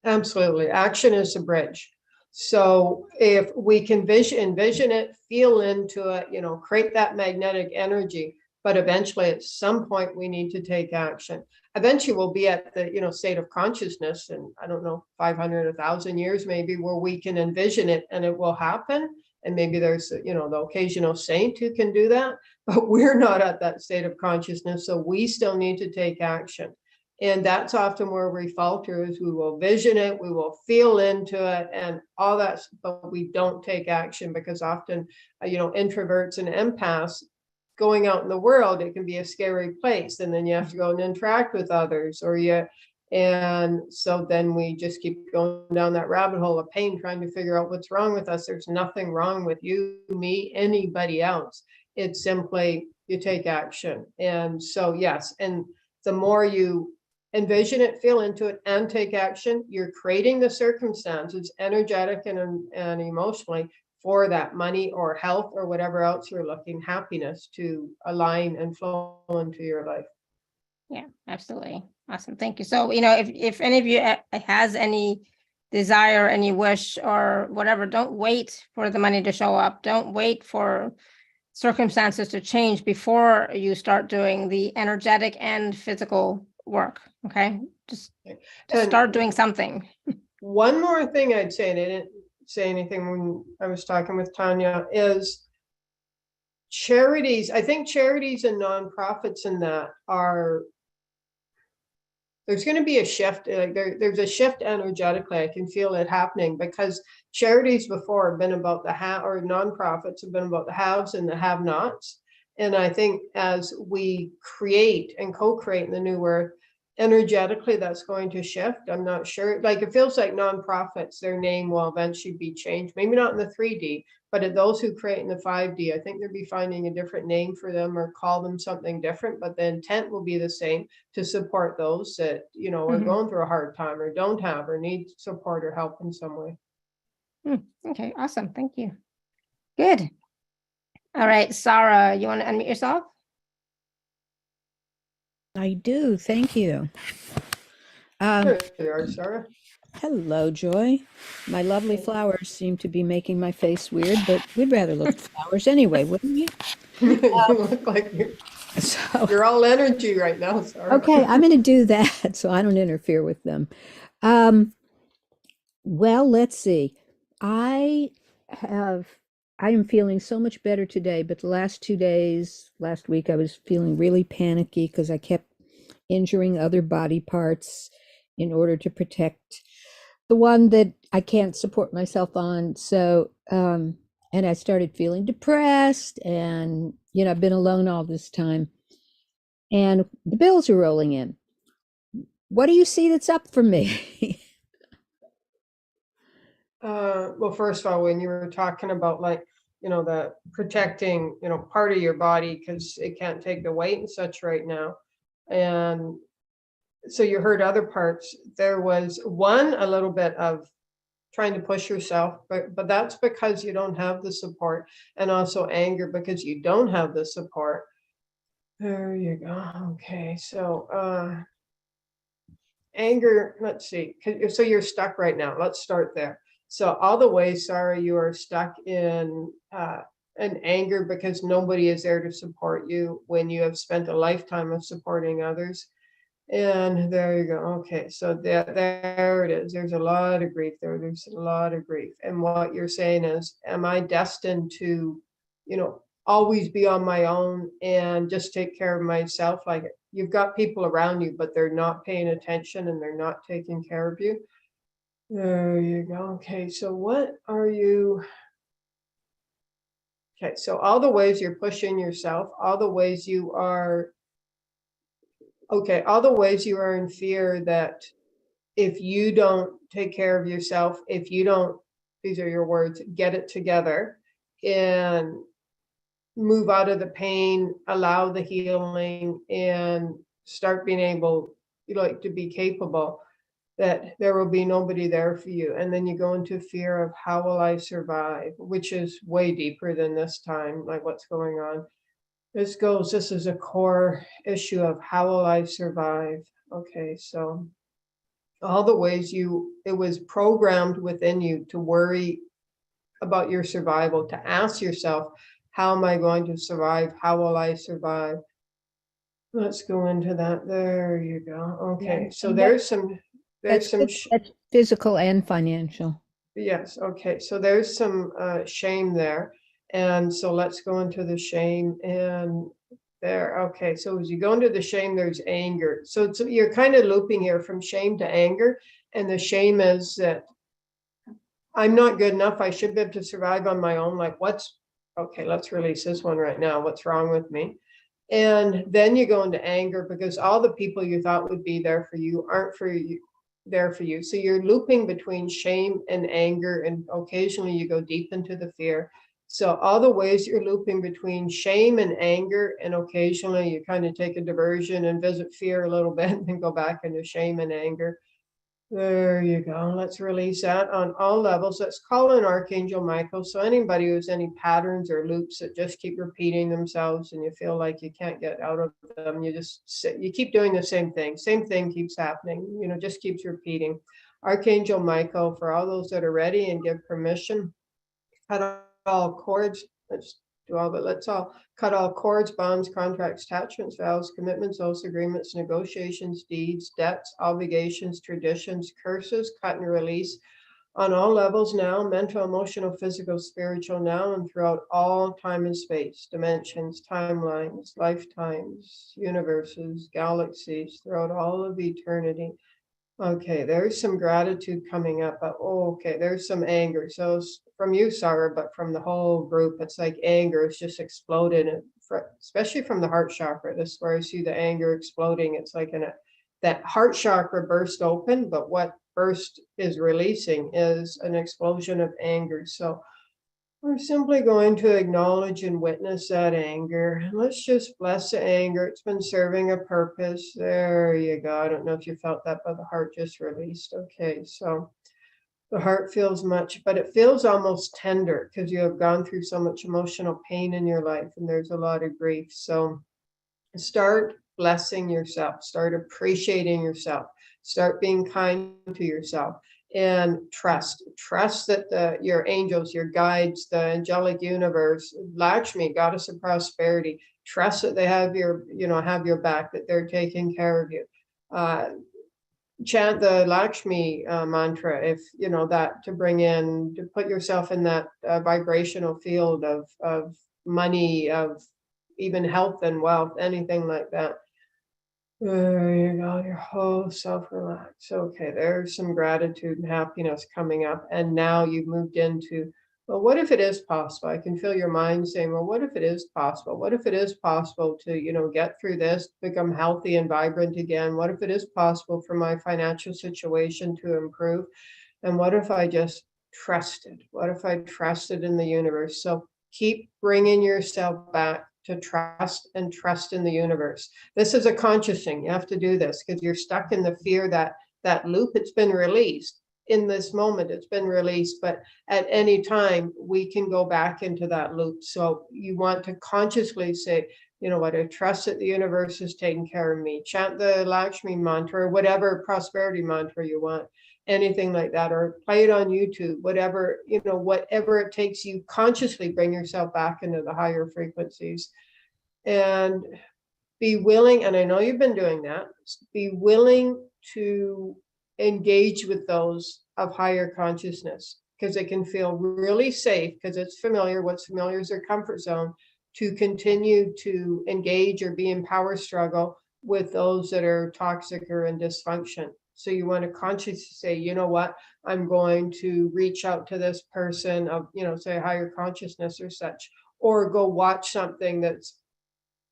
C: Absolutely. Action is a bridge. So if we can envision it, feel into it, create that magnetic energy, but eventually at some point we need to take action. Eventually we'll be at the, state of consciousness, and I don't know, 500, 1,000 years maybe, where we can envision it and it will happen. And maybe there's, the occasional saint who can do that, but we're not at that state of consciousness. So we still need to take action. And that's often where we falter, is we will vision it, we will feel into it and all that, but we don't take action because often, introverts and empaths, going out in the world, it can be a scary place. And then you have to go and interact with others, and so then we just keep going down that rabbit hole of pain, trying to figure out what's wrong with us. There's nothing wrong with you, me, anybody else. It's simply you take action. And so, yes, and the more you envision it, feel into it, and take action, you're creating the circumstances, energetic and emotionally, for that money or health or whatever else you're looking, happiness to align and flow into your life.
A: Yeah, absolutely. Awesome. Thank you. So, if any of you has any desire, any wish or whatever, don't wait for the money to show up. Don't wait for circumstances to change before you start doing the energetic and physical work. Okay. Just
C: And
A: start doing something.
C: one more thing I'd say, and I didn't say anything when I was talking with Tanya, is charities. I think charities and nonprofits in that are, there's going to be a shift. Like there's a shift energetically. I can feel it happening, because charities before have been about the or nonprofits have been about the haves and the have-nots. And I think as we create and co-create in the new earth, energetically, that's going to shift. I'm not sure. Like, it feels like nonprofits, their name will eventually be changed. Maybe not in the 3D, but at those who create in the 5D, I think they'll be finding a different name for them or call them something different. But the intent will be the same, to support those that, you know, are going through a hard time or don't have or need support or help in some way.
A: Okay, awesome. Thank you. Good. All right, Sarah, you want to unmute yourself?
B: I do. Thank you.
C: There you are, Sarah.
B: Hello, Joy. My lovely flowers seem to be making my face weird, but we'd rather look at flowers anyway, wouldn't we?
C: You look like you're all energy right now, Sarah.
B: Okay, I'm going to do that so I don't interfere with them. Well, let's see. I am feeling so much better today, but the last 2 days, last week, I was feeling really panicky because I kept injuring other body parts in order to protect the one that I can't support myself on. So, and I started feeling depressed, and, you know, I've been alone all this time, and the bills are rolling in. What do you see that's up for me?
C: Well, first of all, when you were talking about, like, you know, the protecting, you know, part of your body because it can't take the weight and such right now. And so you heard other parts. There was one, a little bit of trying to push yourself, but that's because you don't have the support, and also anger because you don't have the support. There you go. Okay. So, anger, let's see. So you're stuck right now. Let's start there. So all the way, Sarah, you are stuck in anger because nobody is there to support you when you have spent a lifetime of supporting others. And there you go. Okay, so there it is. There's a lot of grief there. There's a lot of grief. And what you're saying is, am I destined to, you know, always be on my own and just take care of myself? Like, you've got people around you, but they're not paying attention and they're not taking care of you. There you go. Okay, so what are you? Okay, so all the ways you're pushing yourself, all the ways you are, okay, all the ways you are in fear that if you don't take care of yourself, if you don't, these are your words, get it together and move out of the pain, allow the healing, and start being able, you know, like, to be capable, that there will be nobody there for you. And then you go into fear of how will I survive, which is way deeper than this time, like what's going on. This is a core issue of how will I survive? Okay, so all the ways it was programmed within you to worry about your survival, to ask yourself, how am I going to survive? How will I survive? Let's go into that. There you go. Okay, so there's some
B: that's physical and financial.
C: Yes. Okay. So there's some shame there. And so let's go into the shame and there. Okay. So as you go into the shame, there's anger. So you're kind of looping here from shame to anger. And the shame is that I'm not good enough. I should be able to survive on my own. Like, okay, let's release this one right now. What's wrong with me? And then you go into anger because all the people you thought would be there for you aren't there for you. So you're looping between shame and anger, and occasionally you go deep into the fear. So all the ways you're looping between shame and anger, and occasionally you kind of take a diversion and visit fear a little bit and then go back into shame and anger. There you go. Let's release that on all levels. Let's call in Archangel Michael. So anybody who has any patterns or loops that just keep repeating themselves and you feel like you can't get out of them, you keep doing the same thing. Same thing keeps happening, you know, just keeps repeating. Archangel Michael, for all those that are ready and give permission, cut all cords. Let's do all, but let's all cut all cords, bonds, contracts, attachments, vows, commitments, oaths, agreements, negotiations, deeds, debts, obligations, traditions, curses, cut and release on all levels now, mental, emotional, physical, spiritual now, and throughout all time and space, dimensions, timelines, lifetimes, universes, galaxies, throughout all of eternity. Okay, there's some gratitude coming up, but okay, there's some anger. So from you, Sarah, but from the whole group, it's like anger is just exploded, especially from the heart chakra. This is where I see the anger exploding. It's like that heart chakra burst open, but what burst is releasing is an explosion of anger. So we're simply going to acknowledge and witness that anger. Let's just bless the anger. It's been serving a purpose. There you go. I don't know if you felt that, but the heart just released. Okay, so the heart feels much, but it feels almost tender because you have gone through so much emotional pain in your life and there's a lot of grief. So start blessing yourself, start appreciating yourself, start being kind to yourself. And trust that your angels, your guides, the angelic universe, Lakshmi, goddess of prosperity, trust that they have your back, that they're taking care of you. Chant the Lakshmi mantra, if that, to put yourself in that vibrational field of money, of even health and wealth, anything like that. There you go, your whole self relax. Okay, there's some gratitude and happiness coming up. And now you've moved into, well, what if it is possible? I can feel your mind saying, well, what if it is possible? What if it is possible to, get through this, become healthy and vibrant again? What if it is possible for my financial situation to improve? And what if I just trusted? What if I trusted in the universe? So keep bringing yourself back to trust and trust in the universe. This is a conscious thing. You have to do this because you're stuck in the fear that loop. It's been released in this moment. It's been released, but at any time we can go back into that loop. So you want to consciously say, you know what, I trust that the universe is taking care of me. Chant the Lakshmi mantra, or whatever prosperity mantra you want, anything like that, or play it on YouTube, whatever it takes. You consciously bring yourself back into the higher frequencies and be willing, and I know you've been doing that, be willing to engage with those of higher consciousness, because it can feel really safe because it's familiar. What's familiar is their comfort zone, to continue to engage or be in power struggle with those that are toxic or in dysfunction. So you want to consciously say, you know what, I'm going to reach out to this person of, say higher consciousness or such, or go watch something that's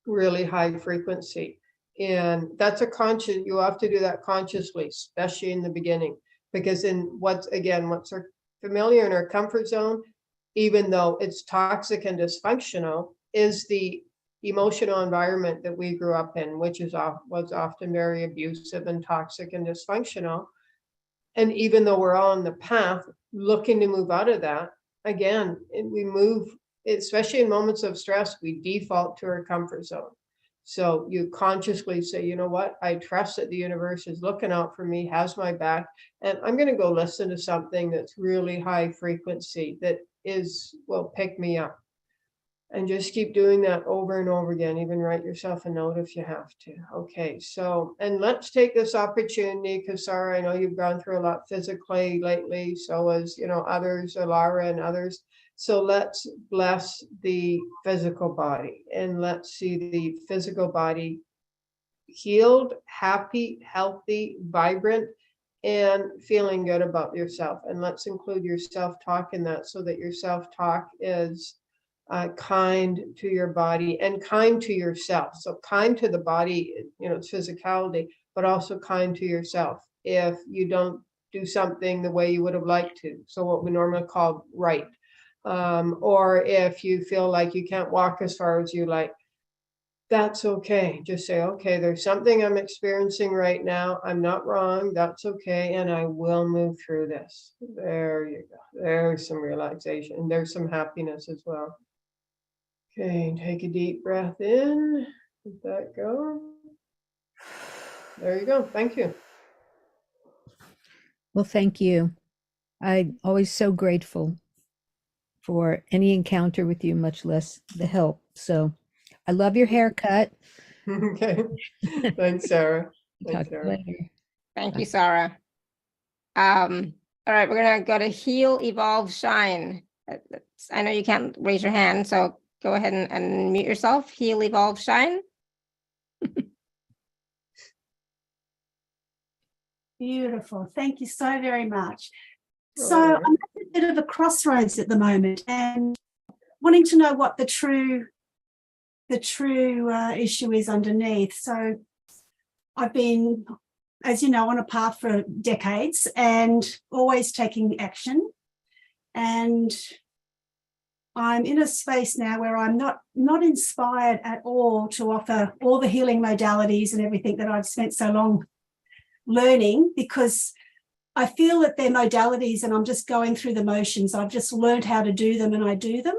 C: really high frequency. And that's you have to do that consciously, especially in the beginning, because what's our familiar in our comfort zone, even though it's toxic and dysfunctional, is the emotional environment that we grew up in, which was often very abusive and toxic and dysfunctional. And even though we're all on the path looking to move out of that, again, we move, especially in moments of stress, we default to our comfort zone. So you consciously say, you know what, I trust that the universe is looking out for me, has my back, and I'm going to go listen to something that's really high frequency that will pick me up. And just keep doing that over and over again. Even write yourself a note if you have to. Okay, so, and let's take this opportunity, because Sarah, I know you've gone through a lot physically lately, so as others, Lara and others. So let's bless the physical body, and let's see the physical body healed, happy, healthy, vibrant, and feeling good about yourself. And let's include your self-talk in that, so that your self-talk is kind to your body and kind to yourself. So kind to the body, its physicality, but also kind to yourself if you don't do something the way you would have liked to. So what we normally call right. Or if you feel like you can't walk as far as you like, that's okay. Just say, okay, there's something I'm experiencing right now. I'm not wrong. That's okay. And I will move through this. There you go. There's some relaxation. And there's some happiness as well. Okay, take a deep breath in. Let that go. There you go. Thank you.
B: Well, thank you. I'm always so grateful. for any encounter with you, much less the help. So I love your haircut.
C: Okay. Thanks, Sarah.
B: Talk
C: Thanks,
B: to you
C: Sarah.
B: later.
A: Thank you, Sarah. All right, we're gonna go to heal, evolve, shine. I know you can't raise your hand, so go ahead and mute yourself. Heal, evolve, shine.
F: Beautiful. Thank you so very much.
C: Oh,
F: So
C: yeah.
F: I'm at a bit of a crossroads at the moment and wanting to know what the true issue is underneath. So I've been, as you know, on a path for decades and always taking action. And I'm in a space now where I'm not inspired at all to offer all the healing modalities and everything that I've spent so long learning, because I feel that they're modalities and I'm just going through the motions. I've just learned how to do them and I do them.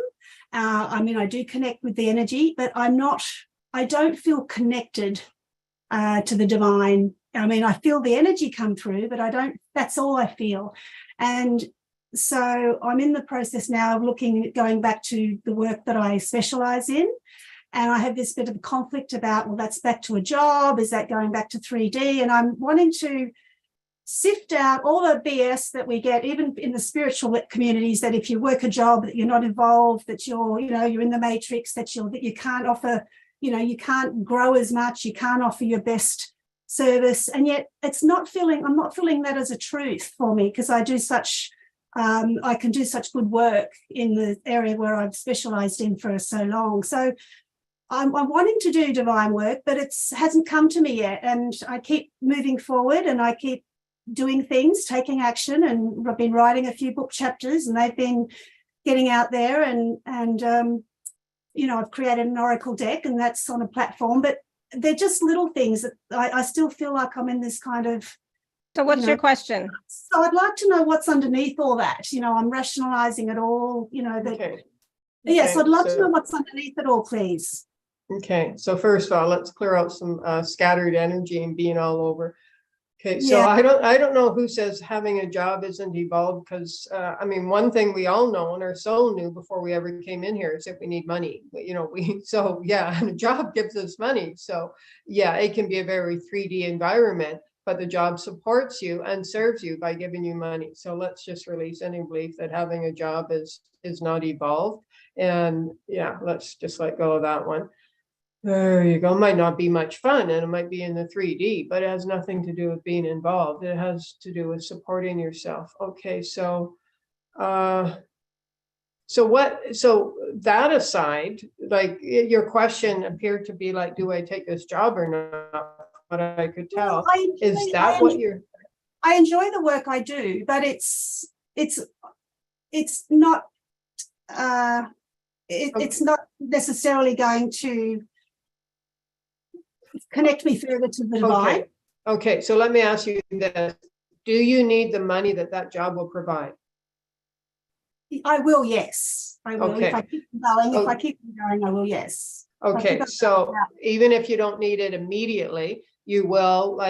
F: I mean, I do connect with the energy, but I don't feel connected to the divine. I mean, I feel the energy come through, but that's all I feel. And so I'm in the process now of going back to the work that I specialize in. And I have this bit of conflict about, well, that's back to a job. Is that going back to 3D? And I'm wanting to sift out all the BS that we get, even in the spiritual communities, that if you work a job, that you're not involved, that you're in the matrix, that you can't offer, you can't grow as much, you can't offer your best service. And yet I'm not feeling that as a truth for me, because I can do such good work in the area where I've specialized in for so long. So I'm wanting to do divine work, but it hasn't come to me yet. And I keep moving forward and I keep doing things, taking action. And I've been writing a few book chapters and they've been getting out there and I've created an oracle deck and that's on a platform, but they're just little things that I still feel like I'm in this kind of.
A: So what's your question?
F: So I'd like to know what's underneath all that. I'm rationalizing it all,
C: Okay.
F: Yes,
C: Okay,
F: I'd love to know what's underneath it all, please.
C: Okay, so first of all, let's clear out some scattered energy and being all over. Okay, so
F: Yeah.
C: I don't know who says having a job isn't evolved, because I mean, one thing we all know and our soul knew before we ever came in here is that we need money. So yeah, and a job gives us money. So yeah, it can be a very 3D environment, but the job supports you and serves you by giving you money. So let's just release any belief that having a job is not evolved. And yeah, let's just let go of that one. There you go. It might not be much fun and it might be in the 3D, but it has nothing to do with being involved. It has to do with supporting yourself. Okay, so that aside, like your question appeared to be like, do I take this job or not? What I could tell.
F: I enjoy the work I do, but it's not it's not necessarily going to connect me further to the divine.
C: Okay, so let me ask you this. Do you need the money that job will provide?
F: I will, yes. I will.
C: Okay.
F: If I keep going, I will, yes.
C: Okay, so even if you don't need it immediately, you will,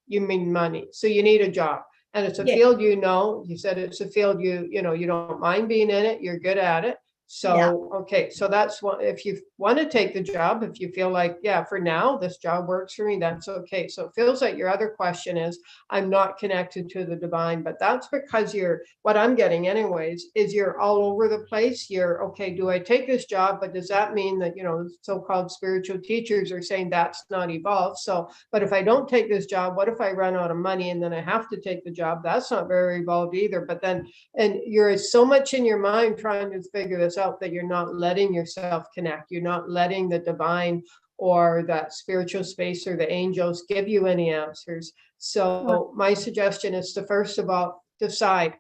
C: you mean money. So you need a job. And it's a field, you said it's a field you don't mind being in it, you're good at it. So, okay, so that's what, if you want to take the job, if you feel like, yeah, for now, this job works for me, that's okay. So it feels like your other question is, I'm not connected to the divine, but that's because what I'm getting anyways, is you're all over the place. You're, okay, do I take this job? But does that mean that, so-called spiritual teachers are saying that's not evolved? So, but if I don't take this job, what if I run out of money and then I have to take the job? That's not very evolved either. But then, and you're so much in your mind trying to figure this out that you're not letting yourself connect. You're not letting the divine or that spiritual space or the angels give you any answers. So my suggestion is to first of all decide,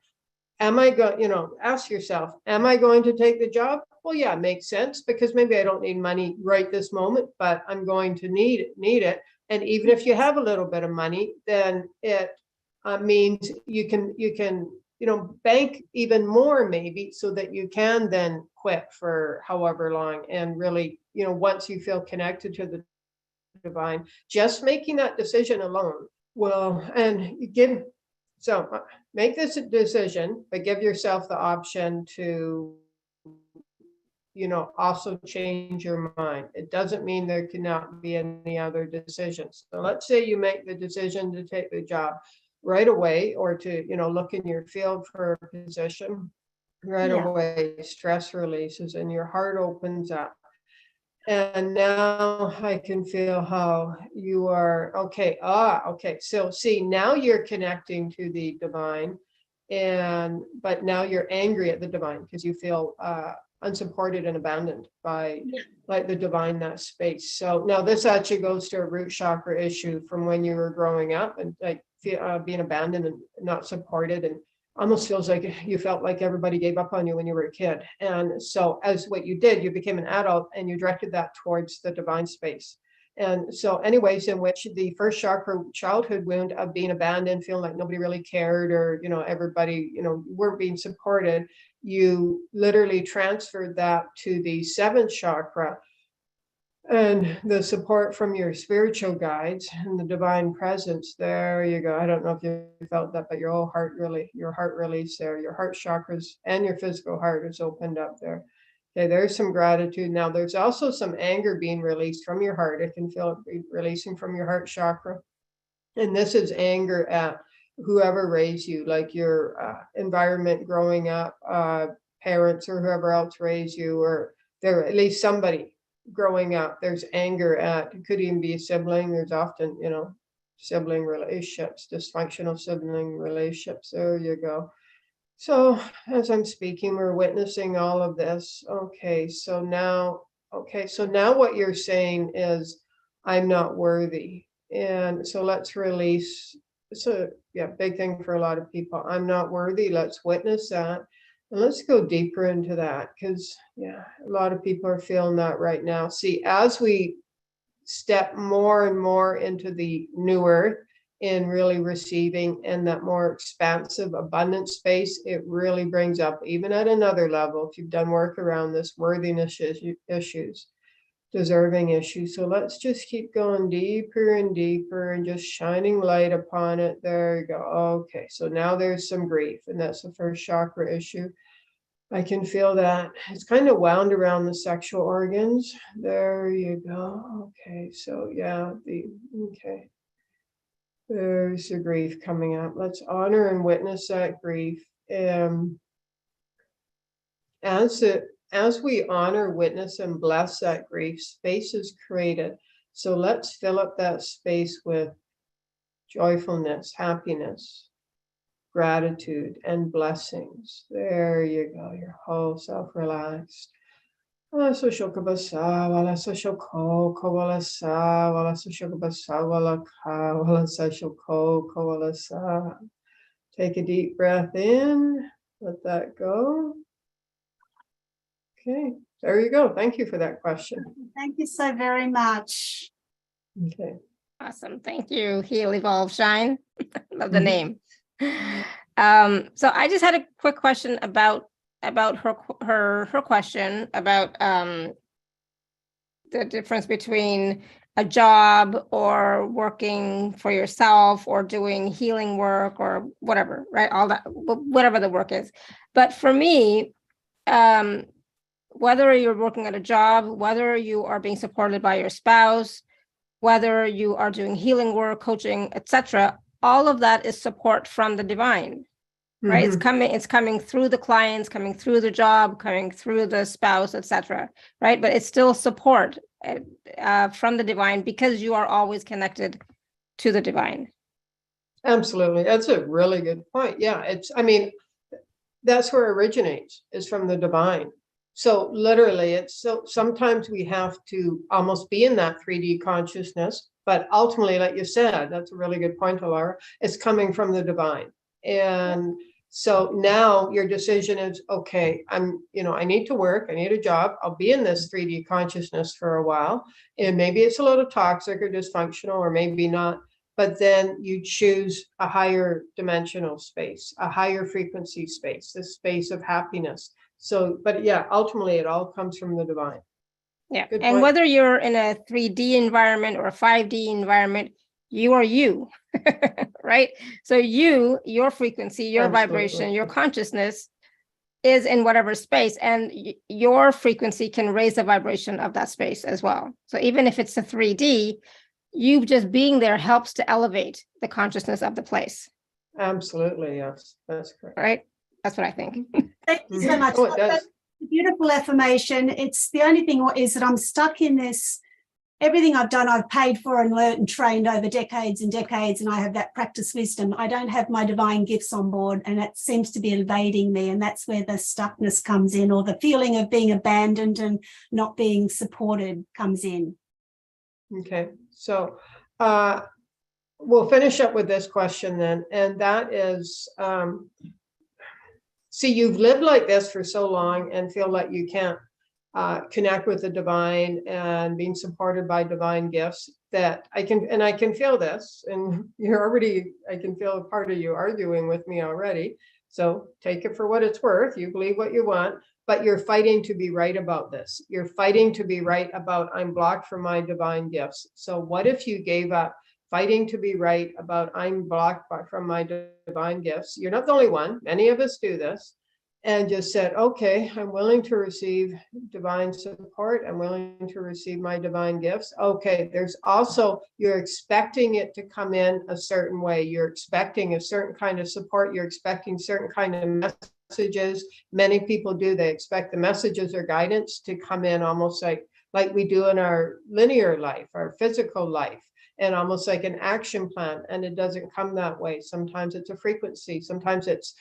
C: ask yourself, am I going to take the job? Well, yeah, it makes sense, because maybe I don't need money right this moment, but I'm going to need it. And even if you have a little bit of money, then it means you can bank even more maybe, so that you can then quit for however long. And really, once you feel connected to the divine, just making that decision alone will, and So make this a decision, but give yourself the option to, also change your mind. It doesn't mean there cannot be any other decisions. So let's say you make the decision to take the job right away, or to, look in your field for a position right away. Stress releases and your heart opens up. And now I can feel how you are, okay. Okay. So see, now you're connecting to the divine, but now you're angry at the divine because you feel unsupported and abandoned by like the divine, that space. So now this actually goes to a root chakra issue from when you were growing up, and like being abandoned and not supported, and almost feels like you felt like everybody gave up on you when you were a kid. And so as what you did, you became an adult and you directed that towards the divine space. And so anyways, in which the first chakra childhood wound of being abandoned, feeling like nobody really cared, or, everybody, weren't being supported, you literally transferred that to the seventh chakra. And the support from your spiritual guides and the divine presence. There you go. I don't know if you felt that, but your heart release there. Your heart chakras and your physical heart is opened up there. Okay, there's some gratitude. Now there's also some anger being released from your heart. I can feel it releasing from your heart chakra. And this is anger at whoever raised you, like your environment growing up, parents or whoever else raised you, or there at least somebody growing up. There's anger at, it could even be a sibling. There's often, sibling relationships, dysfunctional sibling relationships. There you go. So as I'm speaking, we're witnessing all of this. Okay, so now what you're saying is, I'm not worthy. And so let's release. It's a big thing for a lot of people. I'm not worthy. Let's witness that. And let's go deeper into that, because a lot of people are feeling that right now. See, as we step more and more into the new earth in really receiving and that more expansive abundant space, it really brings up, even at another level, if you've done work around this, worthiness issues, deserving issues. So let's just keep going deeper and deeper and just shining light upon it. There you go. Okay, so now there's some grief, and that's the first chakra issue. I can feel that it's kind of wound around the sexual organs. There you go. Okay, so okay. There's the grief coming up. Let's honor and witness that grief. As we honor, witness, and bless that grief, space is created. So let's fill up that space with joyfulness, happiness, gratitude, and blessings. There you go. Your whole self relaxed. Take a deep breath in. Let that go. Okay, there you go. Thank you for that question.
F: Thank you so very much.
C: Okay.
A: Awesome. Thank you. Heal, evolve, shine. Love the name. So I just had a quick question about her question about the difference between a job or working for yourself or doing healing work or whatever, right? All that, whatever the work is. But for me, whether you're working at a job, whether you are being supported by your spouse, whether you are doing healing work, coaching, etc., all of that is support from the divine, right? It's coming through the clients, coming through the job, coming through the spouse, etc., right? But it's still support from the divine, because you are always connected to the divine.
C: Absolutely. That's a really good point. Yeah, that's where it originates, is from the divine. So literally, sometimes we have to almost be in that 3D consciousness, but ultimately, like you said, that's a really good point, Alara, it's coming from the divine. And so now your decision is, okay, I need to work, I need a job, I'll be in this 3D consciousness for a while, and maybe it's a little toxic or dysfunctional, or maybe not, but then you choose a higher dimensional space, a higher frequency space, the space of happiness. So, but ultimately it all comes from the divine.
A: Yeah. Good and point. Whether you're in a 3D environment or a 5D environment, You are you, right? So your frequency, your
C: Absolutely.
A: vibration, your consciousness is in whatever space, and your frequency can raise the vibration of that space as well. So even if it's a 3D, you just being there helps to elevate the consciousness of the place.
C: Absolutely, yes, that's correct.
A: Right? That's what I think.
F: Thank you so much.
C: Oh, it does.
F: That's a beautiful affirmation. It's the only thing is that I'm stuck in this. Everything I've done, I've paid for and learnt and trained over decades and decades, and I have that practice wisdom. I don't have my divine gifts on board, and that seems to be evading me. And that's where the stuckness comes in, or the feeling of being abandoned and not being supported comes in.
C: Okay, so we'll finish up with this question then, and that is, see, you've lived like this for so long and feel like you can't connect with the divine and being supported by divine gifts, that I can feel this, and I can feel a part of you arguing with me already. So take it for what it's worth. You believe what you want, but you're fighting to be right about this. You're fighting to be right about, I'm blocked from my divine gifts. So what if you gave up fighting to be right about, I'm blocked from my divine gifts? You're not the only one. Many of us do this. And just said, okay, I'm willing to receive divine support. I'm willing to receive my divine gifts. Okay, there's also, you're expecting it to come in a certain way. You're expecting a certain kind of support. You're expecting certain kind of messages. Many people do. They expect the messages or guidance to come in almost like we do in our linear life, our physical life, and almost like an action plan, and it doesn't come that way. Sometimes it's a frequency. Sometimes it's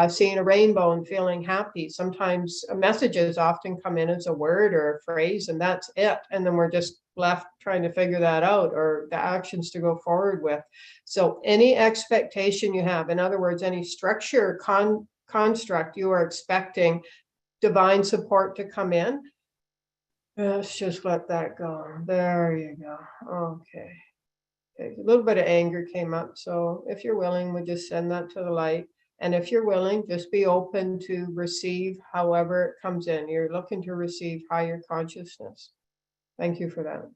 C: seeing a rainbow and feeling happy. Sometimes messages often come in as a word or a phrase, and that's it. And then we're just left trying to figure that out, or the actions to go forward with. So any expectation you have, in other words, any structure construct you are expecting divine support to come in, let's just let that go. There you go. Okay. A little bit of anger came up. So if you're willing, we'll just send that to the light. And if you're willing, just be open to receive however it comes in. You're looking to receive higher consciousness. Thank you for that.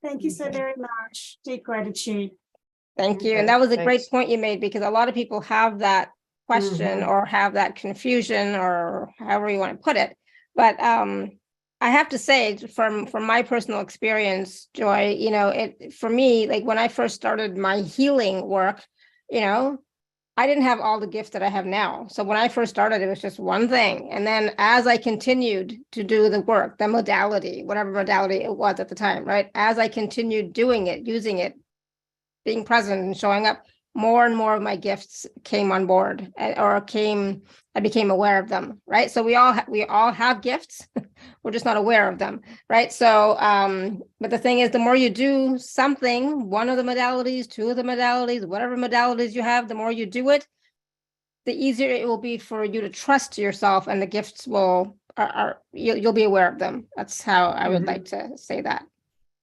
F: Thank you so very much. Deep gratitude.
A: Thank you.
C: Okay,
A: And that was a great
C: thanks.
A: point you made, because a lot of people have that question or have that confusion, or however you want to put it. But I have to say, from my personal experience, Joy, it, for me, like when I first started my healing work, I didn't have all the gifts that I have now. So when I first started, it was just one thing. And then as I continued to do the work, the modality, whatever modality it was at the time, right? As I continued doing it, using it, being present and showing up, more and more of my gifts came on board, I became aware of them, right? So we all have gifts. We're just not aware of them, right? So, but the thing is, the more you do something, one of the modalities, two of the modalities, whatever modalities you have, the more you do it, the easier it will be for you to trust yourself, and the gifts you'll be aware of them. That's how I would like to say that.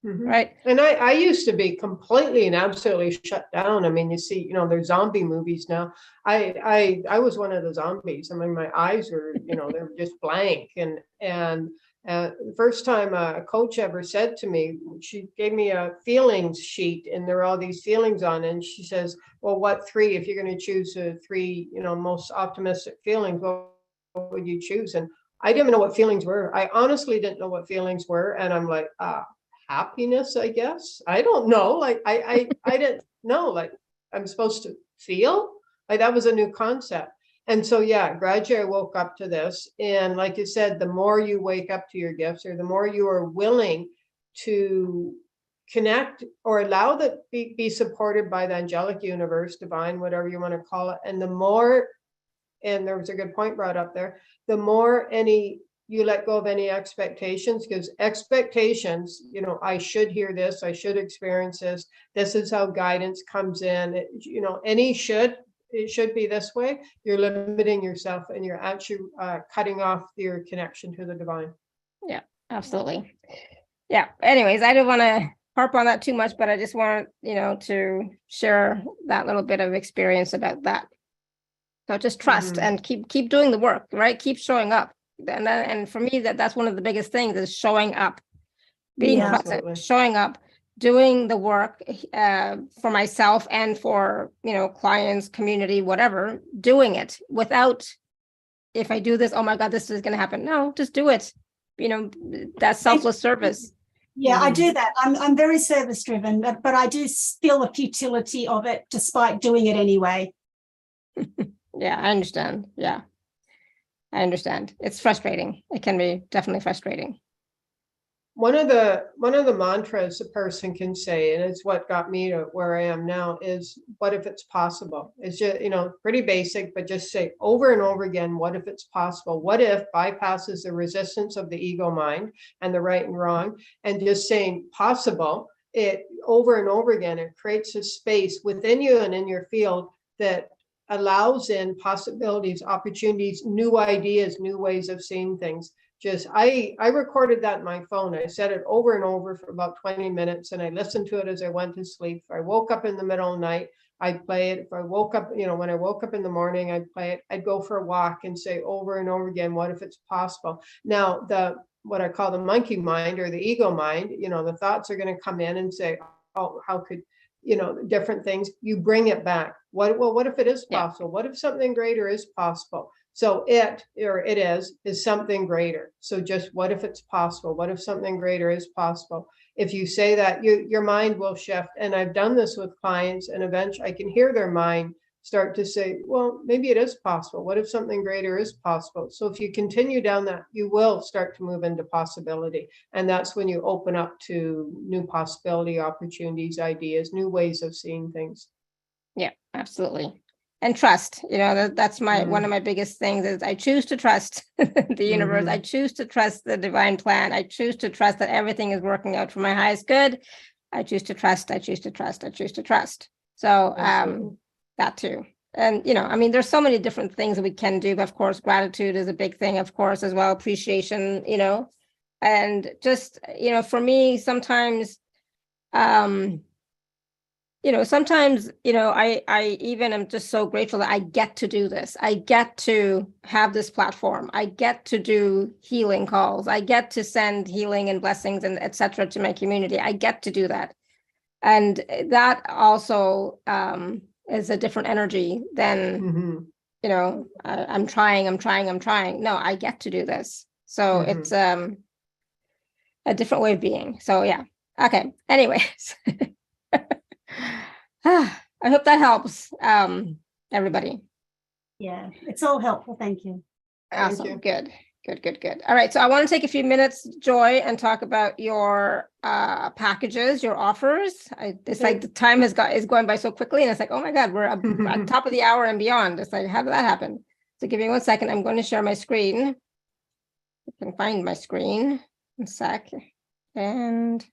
A: Right.
C: And I used to be completely and absolutely shut down. I mean, you see, there's zombie movies now. I was one of the zombies. I mean, my eyes were, they were just blank. And the first time a coach ever said to me, she gave me a feelings sheet, and there are all these feelings on it. And she says, well, what three, if you're going to choose three, most optimistic feelings, what would you choose? And I didn't know what feelings were. I honestly didn't know what feelings were. And I'm like, happiness, I guess. I don't know. Like I didn't know, like I'm supposed to feel like that was a new concept. And so, yeah, gradually I woke up to this. And like you said, the more you wake up to your gifts, or the more you are willing to connect or allow that be supported by the angelic universe, divine, whatever you want to call it. And the more, and there was a good point brought up there, the more you let go of any expectations, because expectations, I should hear this, I should experience this. This is how guidance comes in. It should be this way. You're limiting yourself, and you're actually cutting off your connection to the divine.
A: Yeah, absolutely. Yeah. Anyways, I don't want to harp on that too much, but I just want, to share that little bit of experience about that. So just trust and keep doing the work, right? Keep showing up. And for me, that's one of the biggest things is showing up, being
F: Yeah.
A: present,
C: Absolutely.
A: showing up, doing the work for myself and for, clients, community, whatever, doing it without, if I do this, oh my God, this is going to happen. No, just do it. That's selfless service.
F: Yeah, I do that. I'm very service driven, but I do feel the futility of it despite doing it anyway.
A: Yeah, I understand. Yeah, I understand. It's frustrating. It can be definitely frustrating.
C: One of the mantras a person can say, and it's what got me to where I am now, is what if it's possible? It's just, pretty basic, but just say over and over again, what if it's possible? What if bypasses the resistance of the ego mind and the right and wrong, and just saying possible, it over and over again, it creates a space within you and in your field that allows in possibilities, opportunities, new ideas, new ways of seeing things. I recorded that in my phone. I said it over and over for about 20 minutes, and I listened to it as I went to sleep. If I woke up in the middle of the night, I'd play it. If I woke up, when I woke up in the morning, I'd play it. I'd go for a walk and say over and over again, what if it's possible? Now, what I call the monkey mind or the ego mind, the thoughts are going to come in and say, oh, how could, different things. You bring it back. What if it is possible? Yeah. What if something greater is possible? So it is something greater. So just what if it's possible? What if something greater is possible? If you say that, your mind will shift. And I've done this with clients, and eventually I can hear their mind start to say, well, maybe it is possible. What if something greater is possible? So if you continue down that, you will start to move into possibility. And that's when you open up to new possibility, opportunities, ideas, new ways of seeing things.
A: Yeah, absolutely. And trust, that's one of my biggest things is I choose to trust the universe. I choose to trust the divine plan. I choose to trust that everything is working out for my highest good. I choose to trust. I choose to trust. I choose to trust. So that too. And, there's so many different things that we can do. But of course, gratitude is a big thing, of course, as well. Appreciation, and just, for me, sometimes, I even am just so grateful that I get to do this. I get to have this platform. I get to do healing calls. I get to send healing and blessings and etc. to my community. I get to do that. And that also is a different energy than, I'm trying. No, I get to do this. So it's a different way of being. So yeah. Okay. Anyways. I hope that helps everybody.
F: Yeah, it's all helpful. Thank you.
A: Awesome. Good. All right. So I want to take a few minutes, Joy, and talk about your packages, your offers. It's like the time is going by so quickly, and it's like, oh my God, we're at top of the hour and beyond. It's like, how did that happen? So give me 1 second. I'm going to share my screen. I can find my screen in a sec. And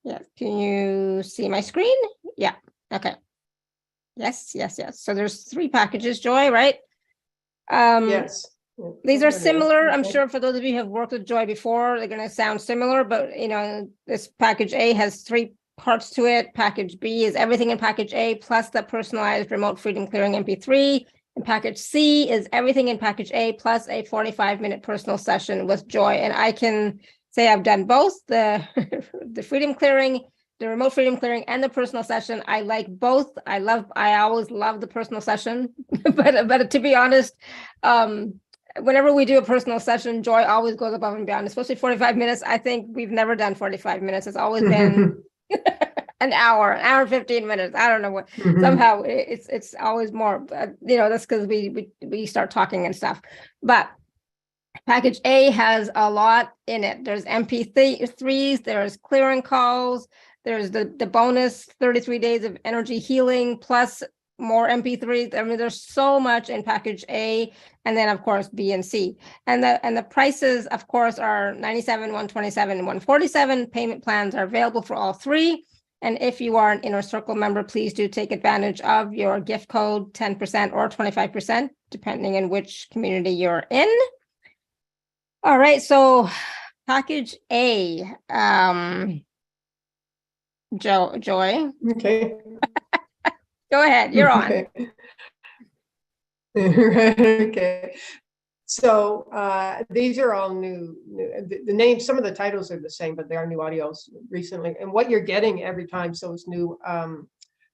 A: yeah, can you see my screen? Yeah. Okay. Yes. So there's 3 packages, Joy, right?
C: Yes.
A: These are similar. I'm sure for those of you who have worked with Joy before, they're going to sound similar, but this package A has 3 parts to it. Package B is everything in package A plus the personalized remote freedom clearing MP3. And package C is everything in package A plus a 45-minute personal session with Joy. And I can say I've done both the freedom clearing, the remote freedom clearing, and the personal session. I like both. I always love the personal session, but to be honest, whenever we do a personal session, Joy always goes above and beyond, especially 45 minutes. I think we've never done 45 minutes. It's always been an hour and 15 minutes. I don't know what, somehow it's always more, but, that's because we start talking and stuff. But package A has a lot in it. There's MP3s, there's clearing calls, there's the bonus 33 days of energy healing, plus more MP3s. I mean, there's so much in package A, and then of course B and C. And the prices, of course, are $97, $127, and $147. Payment plans are available for all 3. And if you are an Inner Circle member, please do take advantage of your gift code, 10% or 25%, depending on which community you're in. All right, so package A, Joy.
C: Okay.
A: Go ahead, you're on.
C: Okay. Right, okay. So these are all new. The names, some of the titles are the same, but they are new audios recently. And what you're getting every time, so is new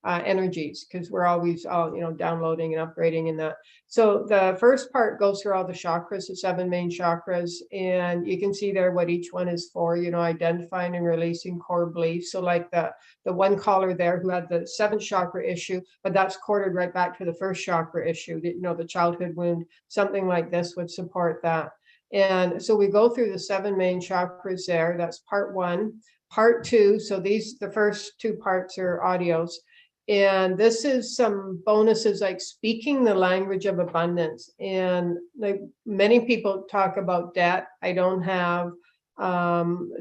C: energies, because we're always all downloading and upgrading in that. So the first part goes through all the chakras, the 7 main chakras, and you can see there what each one is for, identifying and releasing core beliefs. So like the one caller there who had the 7th chakra issue, but that's corded right back to the 1st chakra issue, the childhood wound, something like this would support that. And so we go through the 7 main chakras there. That's part 1. Part 2, so the first 2 parts are audios. And this is some bonuses, like speaking the language of abundance. And like many people talk about debt, I don't have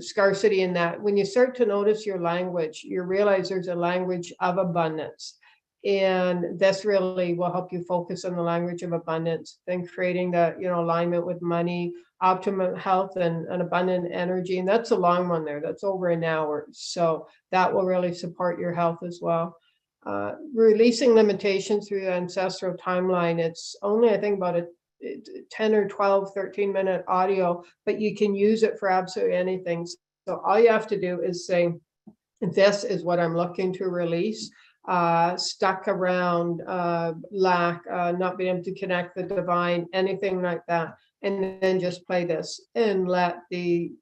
C: scarcity in that. When you start to notice your language, you realize there's a language of abundance. And this really will help you focus on the language of abundance, then creating the alignment with money, optimum health, and an abundant energy. And that's a long one there. That's over an hour. So that will really support your health as well. Releasing limitations through the ancestral timeline. It's only, I think, about a 10 or 12, 13-minute audio, but you can use it for absolutely anything. So all you have to do is say, this is what I'm looking to release. Stuck around, lack, not being able to connect the divine, anything like that. And then just play this and let the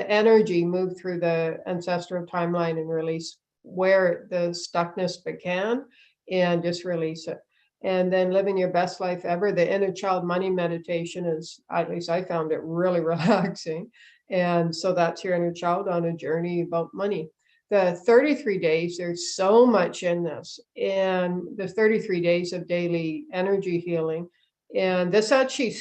C: energy move through the ancestral timeline and release where the stuckness began, and just release it. And then living your best life ever. The inner child money meditation is, at least I found it really relaxing. And so that's your inner child on a journey about money. The 33 days, there's so much in this. And the 33 days of daily energy healing. And this actually,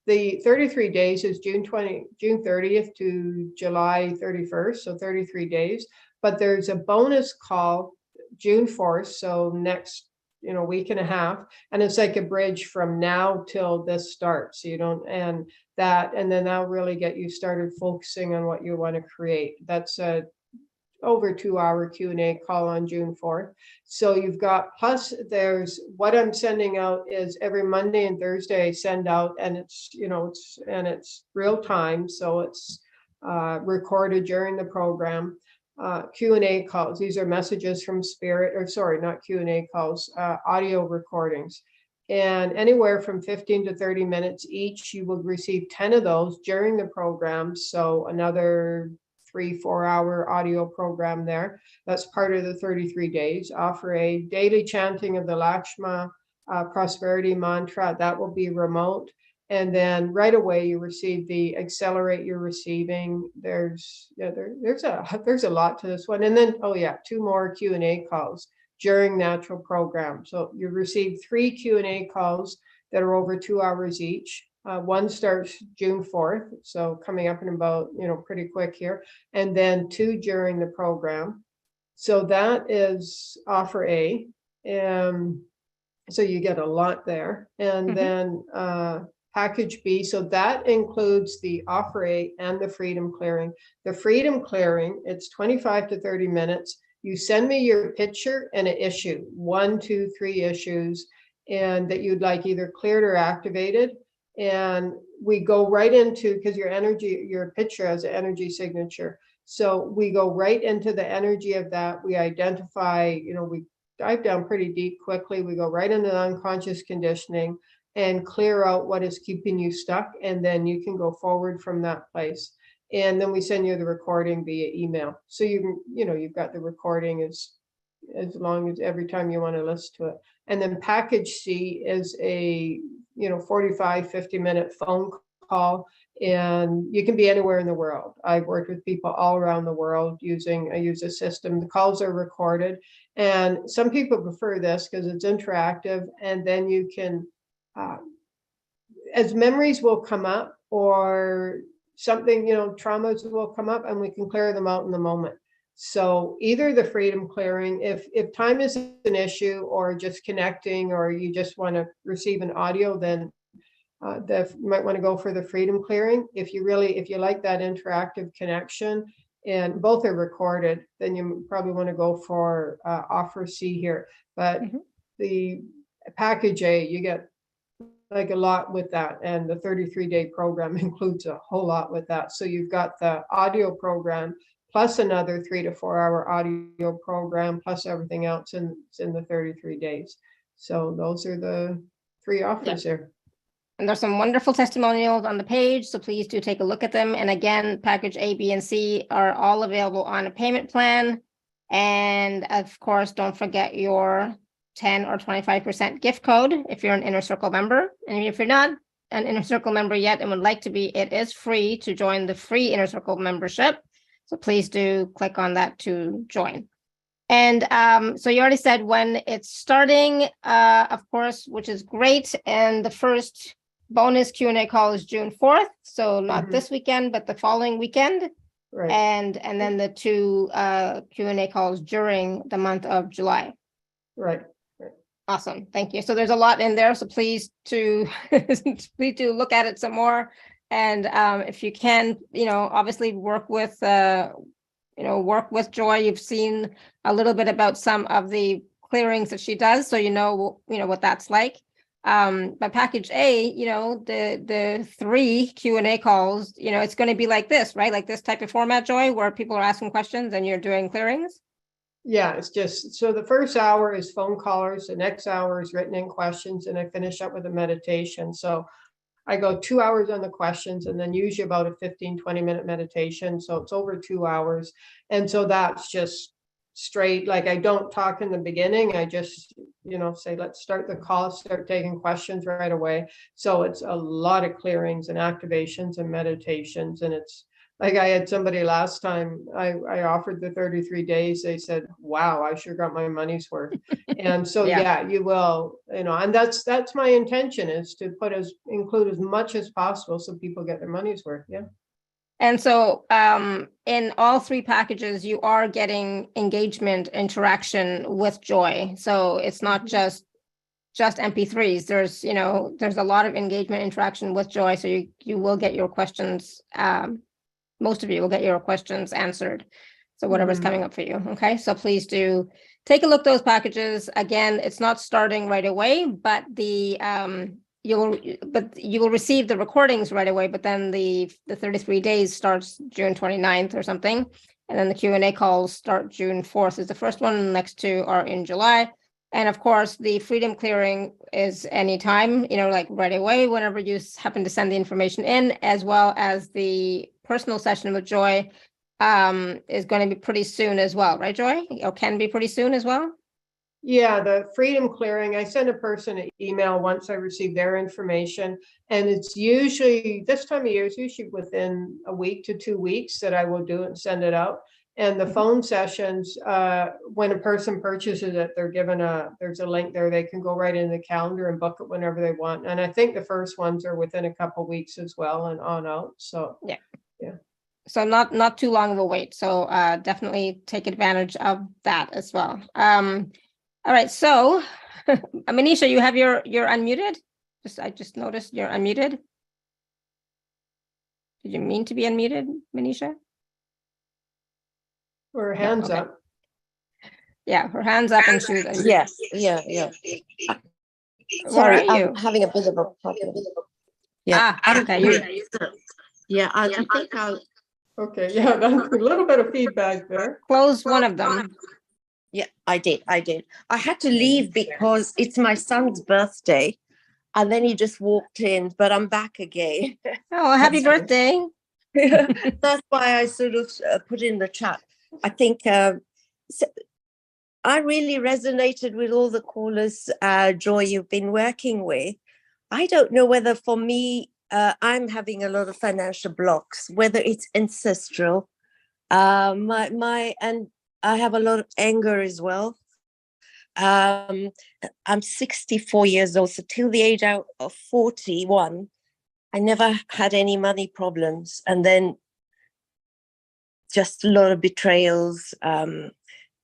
C: the 33 days is June 30th to July 31st, so 33 days. But there's a bonus call June 4th, so next week and a half, and it's like a bridge from now till this starts. So you don't, and then that'll really get you started focusing on what you want to create. That's a over 2-hour Q&A call on June 4th. So you've got, plus there's what I'm sending out is every Monday and Thursday I send out, and it's it's real time, so it's recorded during the program. Q&A calls. These are messages from spirit, or sorry, not Q&A calls, audio recordings. And anywhere from 15 to 30 minutes each, you will receive 10 of those during the program. So another 3-4 hour audio program there. That's part of the 33 days. Offer a daily chanting of the Lakshma prosperity mantra. That will be remote. And then right away you receive the accelerate your receiving. There's a lot to this one. And then 2 more Q&A calls during natural program. So you receive 3 Q&A calls that are over 2 hours each. One starts June 4th, so coming up in about pretty quick here, and then 2 during the program. So that is offer A, and so you get a lot there. And then package B, so that includes the offer A and the freedom clearing. The freedom clearing, it's 25 to 30 minutes. You send me your picture and an issue, 1, 2, 3 issues, and that you'd like either cleared or activated. And we go right into, because your picture has an energy signature. So we go right into the energy of that. We identify, we dive down pretty deep quickly. We go right into the unconscious conditioning and clear out what is keeping you stuck. And then you can go forward from that place. And then we send you the recording via email. So you've got the recording as long as every time you want to listen to it. And then package C is a 45, 50-minute phone call, and you can be anywhere in the world. I've worked with people all around the world I use a system. The calls are recorded, and some people prefer this because it's interactive, and then you can, as memories will come up or something, traumas will come up, and we can clear them out in the moment. So either the freedom clearing, if time is an issue, or just connecting, or you just want to receive an audio, then you might want to go for the freedom clearing. If you like that interactive connection, and both are recorded, then you probably want to go for offer C here. But package A, you get like a lot with that. And the 33-day program includes a whole lot with that. So you've got the audio program plus another 3 to 4 hour audio program, plus everything else in the 33 days. So those are the 3 offers there.
A: And there's some wonderful testimonials on the page, so please do take a look at them. And again, package A, B, and C are all available on a payment plan. And of course, don't forget your 10 or 25% gift code if you're an Inner Circle member. And if you're not an Inner Circle member yet and would like to be, it is free to join the free Inner Circle membership. So please do click on that to join. And so you already said when it's starting, of course, which is great. And the first bonus Q&A call is June 4th. So not this weekend, but the following weekend.
C: Right.
A: And then the 2 Q&A calls during the month of July.
C: Right.
A: Awesome. Thank you. So there's a lot in there. So please do look at it some more. And if you can, obviously work with Joy. You've seen a little bit about some of the clearings that she does. So you know what that's like. But package A, the 3 Q&A calls, it's going to be like this, right? Like this type of format, Joy, where people are asking questions and you're doing clearings.
C: Yeah, it's just, so the first hour is phone callers, the next hour is written in questions, and I finish up with a meditation. So I go 2 hours on the questions and then usually about a 15-20 minute meditation. So it's over 2 hours. And so that's just straight, like I don't talk in the beginning. I just, say, let's start the call, start taking questions right away. So it's a lot of clearings and activations and meditations. And it's like I had somebody last time, I offered the 33 days. They said, wow, I sure got my money's worth. And so, yeah, you will, and that's my intention, is to include as much as possible so people get their money's worth. Yeah.
A: And so in all 3 packages, you are getting engagement, interaction with Joy. So it's not just MP3s. There's a lot of engagement, interaction with Joy. So you will get your questions. Most of you will get your questions answered. So whatever's coming up for you. Okay. So please do take a look at those packages. Again, it's not starting right away, but you will receive the recordings right away, but then the 33 days starts June 29th or something. And then the Q&A calls start June 4th is the first one. The next 2 are in July. And of course, the freedom clearing is anytime, like right away, whenever you happen to send the information in, as well as the personal session with Joy is going to be pretty soon as well, right, Joy? Or can be pretty soon as well?
C: Yeah, the freedom clearing, I send a person an email once I receive their information. And it's usually, this time of year, it's usually within a week to 2 weeks that I will do it and send it out. And the phone sessions, when a person purchases it, they're given there's a link there. They can go right in the calendar and book it whenever they want. And I think the first ones are within a couple of weeks as well and on out. So yeah.
A: So not too long of a wait. So definitely take advantage of that as well. All right. So Manisha, you're unmuted. I just noticed you're unmuted. Did you mean to be unmuted, Manisha?
C: Or hands up.
A: Yeah, her hands up and she was unmuted.
G: Yes, yeah. Sorry, I'm having a bit of a problem. Yeah.
A: Okay.
G: Yeah, I think I'll.
C: Okay, yeah, that's a little bit of feedback there.
A: Close one of them.
G: Yeah, I did. I had to leave because it's my son's birthday, and then he just walked in, but I'm back again.
A: Oh, happy birthday.
G: That's why I sort of put in the chat. I think I really resonated with all the callers, Joy, you've been working with. I don't know whether for me, I'm having a lot of financial blocks, whether it's ancestral, and I have a lot of anger as well. I'm 64 years old, so till the age of 41, I never had any money problems. And then just a lot of betrayals. I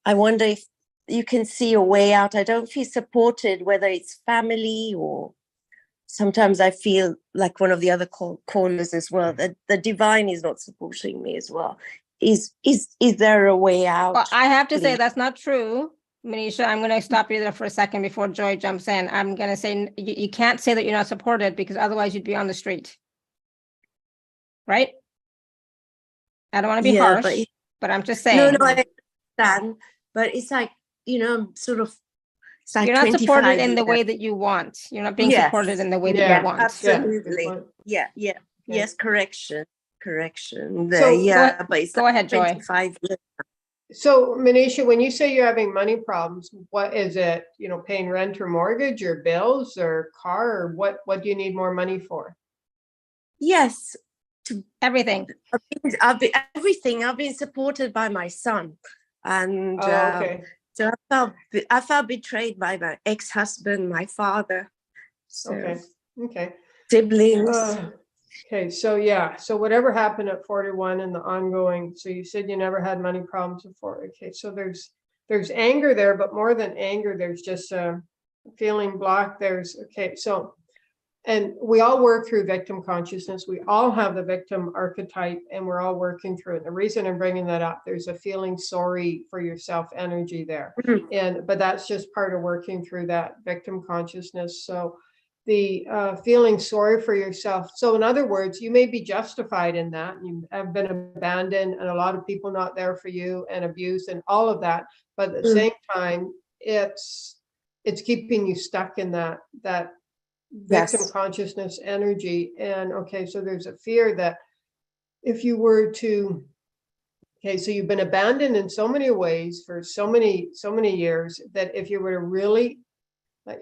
G: wonder if you can see a way out. I don't feel supported, whether it's family or sometimes I feel like one of the other callers as well, that the divine is not supporting me as well. Is there a way out?
A: Well, I have to say that's not true. Manisha, I'm going to stop you there for a second before Joy jumps in. I'm going to say you can't say that you're not supported because otherwise you'd be on the street. Right? I don't want to be harsh, but I'm just saying.
G: No, I understand. But it's like, I'm sort of, it's like
A: you're not supported in the way that you want. You're not being supported in the way that you want.
G: Absolutely. Yeah. Yes, correction.
C: So,
G: but it's
A: go ahead, Joy.
G: 25 years.
C: So, Manisha, when you say you're having money problems, what is it? Paying rent or mortgage or bills or car, or what do you need more money for?
G: Yes.
A: Everything.
G: Everything. I've been supported by my son. And
C: okay.
G: So I felt betrayed by my ex-husband, my father. So
C: Okay.
G: Siblings.
C: Okay, so whatever happened at 41 and the ongoing, so you said you never had money problems before. Okay, so there's anger there, but more than anger, there's just feeling blocked. And we all work through victim consciousness. We all have the victim archetype and we're all working through it. The reason I'm bringing that up, there's a feeling sorry for yourself energy there. But that's just part of working through that victim consciousness. So the feeling sorry for yourself. So in other words, you may be justified in that. You have been abandoned and a lot of people not there for you and abused and all of that. But at the same time, it's keeping you stuck in that victim consciousness energy. And so there's a fear that if you were to, so you've been abandoned in so many ways for so many years that if you were to really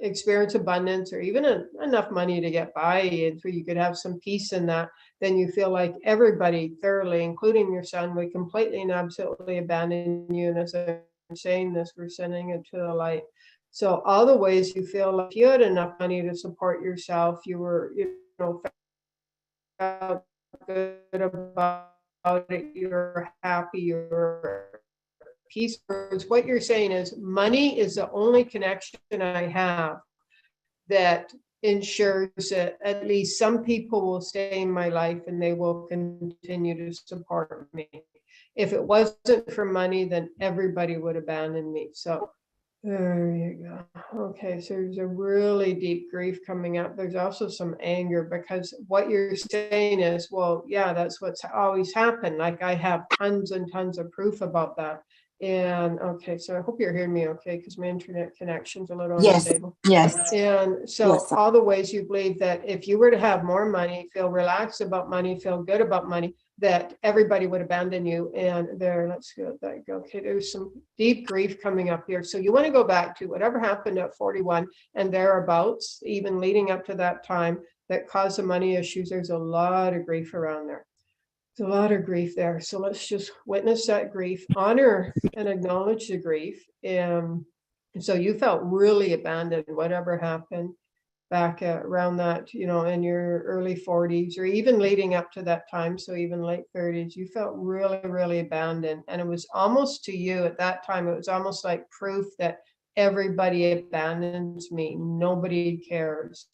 C: experience abundance or even enough money to get by and so you could have some peace in that, then you feel like everybody thoroughly, including your son, would completely and absolutely abandon you. And as I'm saying this, we're sending it to the light. So all the ways you feel like you had enough money to support yourself, you were, felt good about it, you're happy, you're peaceful. What you're saying is money is the only connection I have that ensures that at least some people will stay in my life and they will continue to support me. If it wasn't for money, then everybody would abandon me. So there you go. Okay, so there's a really deep grief coming up. There's also some anger because what you're saying is, well, yeah, that's what's always happened. Like I have tons and tons of proof about that. And so I hope you're hearing me okay, because my internet connection's a little unstable.
G: Yes.
C: And so all the ways you believe that if you were to have more money, feel relaxed about money, feel good about money, that everybody would abandon you. And let's go. Okay, there's some deep grief coming up here. So you want to go back to whatever happened at 41 and thereabouts, even leading up to that time that caused the money issues. There's a lot of grief around there. There's a lot of grief there. So let's just witness that grief, honor and acknowledge the grief. And so you felt really abandoned, whatever happened back around that, in your early 40s or even leading up to that time. So even late 30s, you felt really, really abandoned. And it was almost to you at that time, it was almost like proof that everybody abandons me. Nobody cares.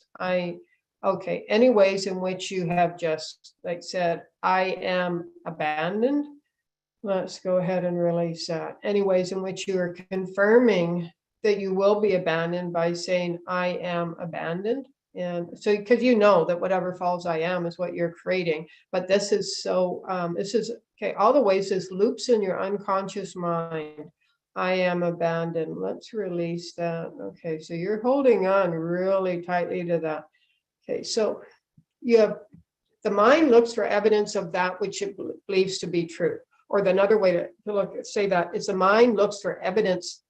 C: Any ways in which you have just said, I am abandoned. Let's go ahead and release that. Any ways in which you are confirming that you will be abandoned by saying, I am abandoned. And so, because that whatever falls I am is what you're creating. But this is all the ways this loops in your unconscious mind. I am abandoned. Let's release that. Okay, so you're holding on really tightly to that. Okay, so the mind looks for evidence of that which it believes to be true. Or another way to say that is the mind looks for evidence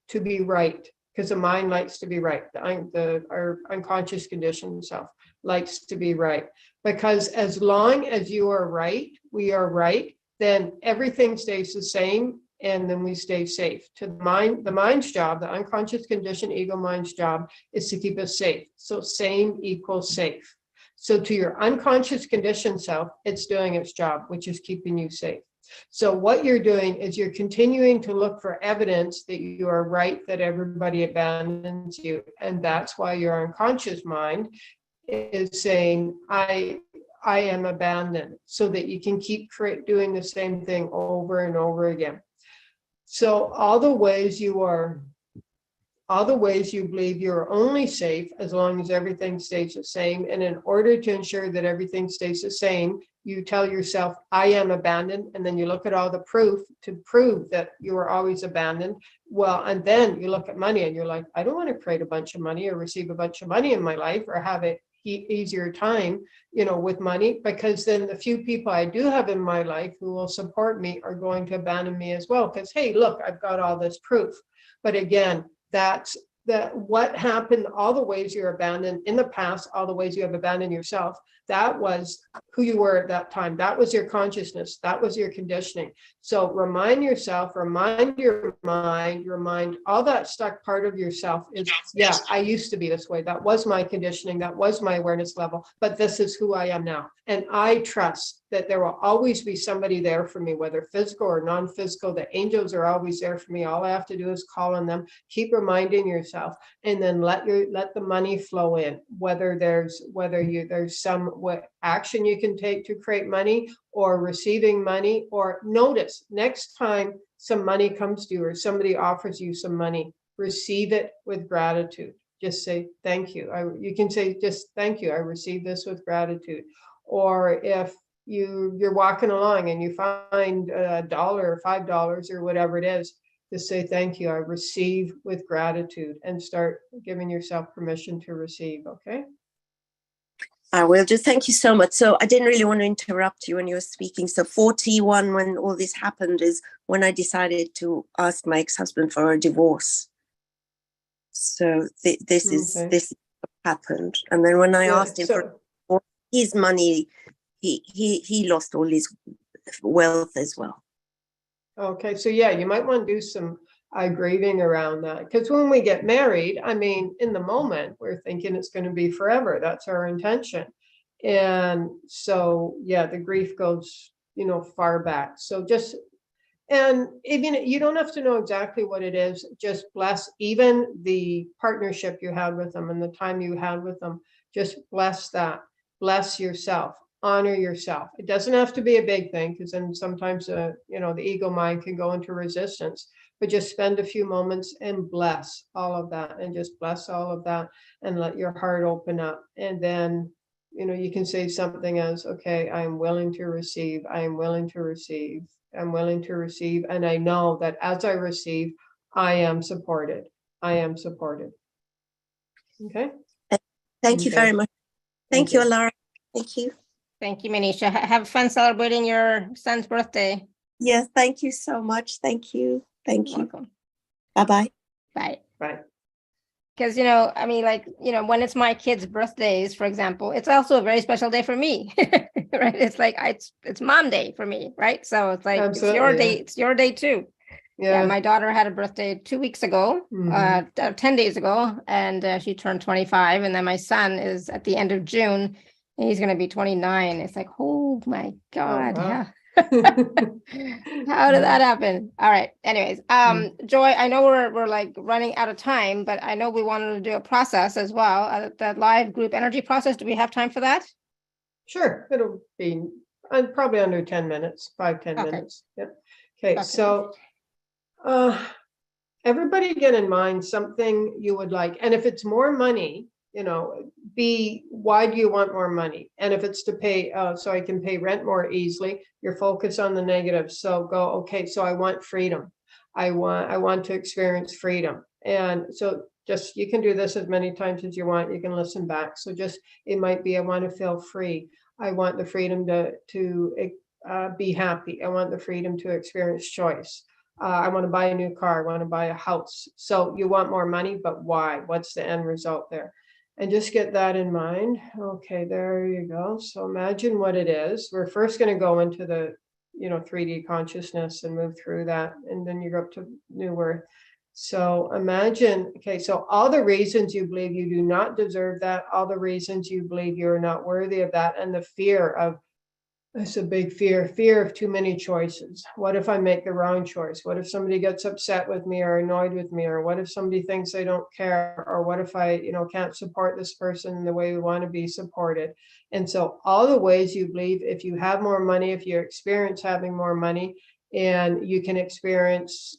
C: to be right, because the mind likes to be right. Our unconscious conditioned self likes to be right. Because as long as you are right, we are right, then everything stays the same and then we stay safe. To the mind's job, the unconscious conditioned ego mind's job is to keep us safe. So same equals safe. So to your unconscious conditioned self, it's doing its job, which is keeping you safe. So what you're doing is you're continuing to look for evidence that you are right, that everybody abandons you. And that's why your unconscious mind is saying, I am abandoned, so that you can keep doing the same thing over and over again. So all the ways you are all the ways you believe you're only safe as long as everything stays the same. And in order to ensure that everything stays the same, you tell yourself, I am abandoned. And then you look at all the proof to prove that you were always abandoned. Well, and then you look at money and you're like, I don't want to create a bunch of money or receive a bunch of money in my life or have it easier time, with money, because then the few people I do have in my life who will support me are going to abandon me as well. Because, hey, look, I've got all this proof. But again, that's what happened, all the ways you're abandoned in the past, all the ways you have abandoned yourself. That was who you were at that time. That was your consciousness. That was your conditioning. So remind yourself, remind your mind, remind all that stuck part of yourself is, yeah, I used to be this way. That was my conditioning. That was my awareness level. But this is who I am now. And I trust that there will always be somebody there for me, whether physical or non-physical. The angels are always there for me. All I have to do is call on them. Keep reminding yourself, and then let the money flow in. Whether there's some action you can take to create money, or receiving money, or notice next time some money comes to you or somebody offers you some money, receive it with gratitude. Just say thank you. You can say just thank you. I received this with gratitude. Or if you're walking along and you find $1 or $5 or whatever it is, just say thank you. I receive with gratitude, and start giving yourself permission to receive. Okay.
G: I will do. Thank you so much. So I didn't really want to interrupt you when you were speaking. So 41, when all this happened, is when I decided to ask my ex-husband for a divorce. So this is what happened. And then when I asked him for his money, he lost all his wealth as well.
C: Okay, so yeah, you might want to do some grieving around that, because when we get married, I mean, in the moment, we're thinking it's going to be forever. That's our intention. And so, yeah, the grief goes, far back. So and even you don't have to know exactly what it is. Just bless even the partnership you had with them and the time you had with them. Just bless that. Bless yourself. Honor yourself. It doesn't have to be a big thing, because then sometimes, the ego mind can go into resistance. But just spend a few moments and bless all of that, and just bless all of that, and let your heart open up. And then, you can say something as, okay, I am willing to receive. I am willing to receive. I'm willing to receive. And I know that as I receive, I am supported. I am supported. Okay.
G: Thank you very much. Thank you, Alara. Thank you.
A: Thank you, Manisha. Have fun celebrating your son's birthday.
G: Yes, thank you so much. Thank you. Thank you.
A: Welcome.
G: Bye-bye.
A: Bye.
C: Bye.
A: Because, when it's my kids' birthdays, for example, it's also a very special day for me, right? It's like, it's mom day for me, right? So it's like, Absolutely, it's your day. It's your day too. Yeah. My daughter had a birthday 2 weeks ago, 10 days ago, and she turned 25. And then my son is at the end of June, and he's going to be 29. It's like, oh my God. Oh, wow. Yeah. How did that happen? All right. Anyways, Joy, I know we're like running out of time, but I know we wanted to do a process as well, that live group energy process. Do we have time for that?
C: Sure. It'll be probably under 10 minutes, 5-10 minutes. Yep. Okay. So everybody get in mind something you would like. And if it's more money, why do you want more money? And if it's to pay, so I can pay rent more easily, you're focused on the negative. So go, okay, so I want freedom. I want to experience freedom. And so just, you can do this as many times as you want. You can listen back. So just, it might be, I want to feel free. I want the freedom to be happy. I want the freedom to experience choice. I want to buy a new car. I want to buy a house. So you want more money, but why? What's the end result there? And just get that in mind. Okay, there you go. So imagine what it is. We're first going to go into the, 3D consciousness and move through that. And then you go up to new earth. So imagine, okay, so all the reasons you believe you do not deserve that, all the reasons you believe you're not worthy of that, and the fear of, it's a big fear of too many choices. What if I make the wrong choice? What if somebody gets upset with me or annoyed with me? Or what if somebody thinks I don't care? Or what if I, can't support this person in the way we want to be supported? And so all the ways you believe, if you have more money, if you experience having more money, and you can experience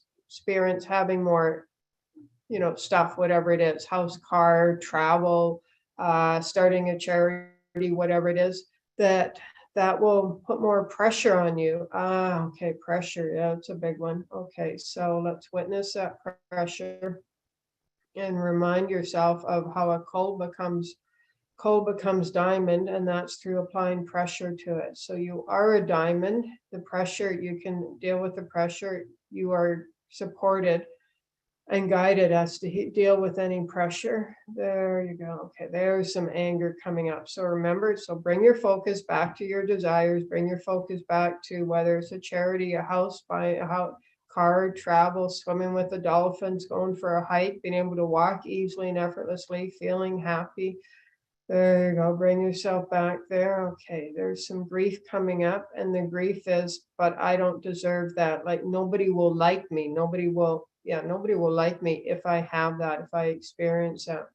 C: having more stuff, whatever it is, house, car, travel, starting a charity, whatever it is, that will put more pressure on you. Okay, pressure. Yeah, it's a big one. Okay, so let's witness that pressure and remind yourself of how a coal becomes diamond, and that's through applying pressure to it. So you are a diamond. The pressure, you can deal with the pressure. You are supported and guided as to deal with any pressure. There you go. Okay, there's some anger coming up. So remember, so bring your focus back to your desires, bring your focus back to whether it's a charity, a house, buy a house, car, travel, swimming with the dolphins, going for a hike, being able to walk easily and effortlessly, feeling happy. There you go. Bring yourself back there. Okay, there's some grief coming up, and the grief is, but I don't deserve that. Like, nobody will like me. Nobody will like me if I have that, if I experience that.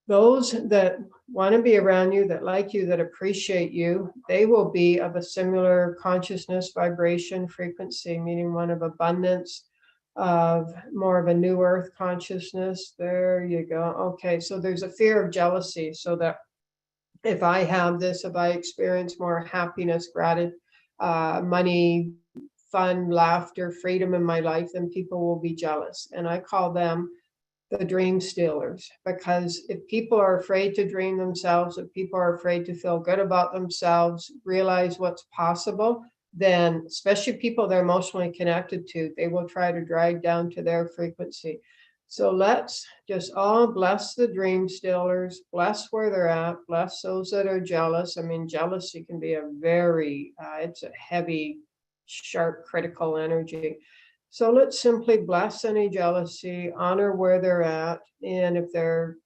C: Those that want to be around you, that like you, that appreciate you, they will be of a similar consciousness, vibration, frequency, meaning one of abundance, of more of a new earth consciousness. There you go. Okay, so there's a fear of jealousy, so that if I have this, if I experience more happiness, gratitude, money, fun, laughter, freedom in my life, then people will be jealous. And I call them the dream stealers, because if people are afraid to dream themselves, if people are afraid to feel good about themselves, realize what's possible, then especially people they're emotionally connected to, they will try to drag down to their frequency. So let's just all bless the dream stealers, bless where they're at, bless those that are jealous. I mean, jealousy can be a very, it's a heavy, sharp, critical energy. So let's simply bless any jealousy, honor where they're at. And if they're,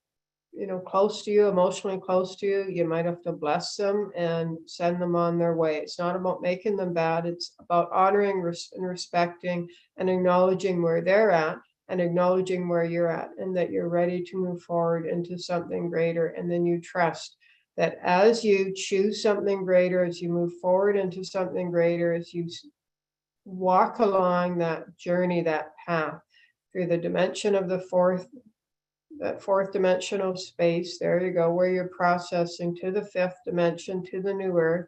C: close to you, emotionally close to you, you might have to bless them and send them on their way. It's not about making them bad. It's about honoring and respecting and acknowledging where they're at and acknowledging where you're at, and that you're ready to move forward into something greater. And then you trust that as you choose something greater, as you move forward into something greater, as you walk along that journey, that path through the dimension of that fourth dimensional space, there you go, where you're processing to the fifth dimension, to the new earth.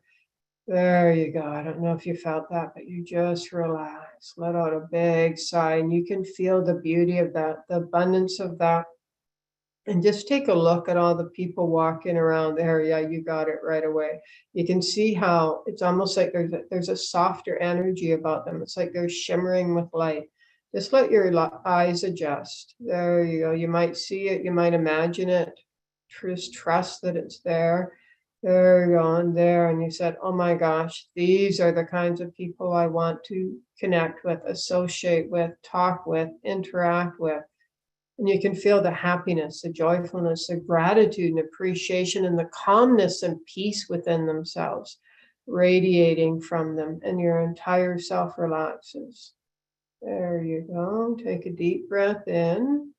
C: There you go. I don't know if you felt that, but you just relax, let out a big sigh, and you can feel the beauty of that, the abundance of that. And just take a look at all the people walking around there. Yeah, you got it right away. You can see how it's almost like there's a softer energy about them. It's like they're shimmering with light. Just let your eyes adjust. There you go. You might see it. You might imagine it. Just trust that it's there. There you go. And there. And you said, oh my gosh, these are the kinds of people I want to connect with, associate with, talk with, interact with. And you can feel the happiness, the joyfulness, the gratitude and appreciation and the calmness and peace within themselves radiating from them, and your entire self relaxes. There you go. Take a deep breath in.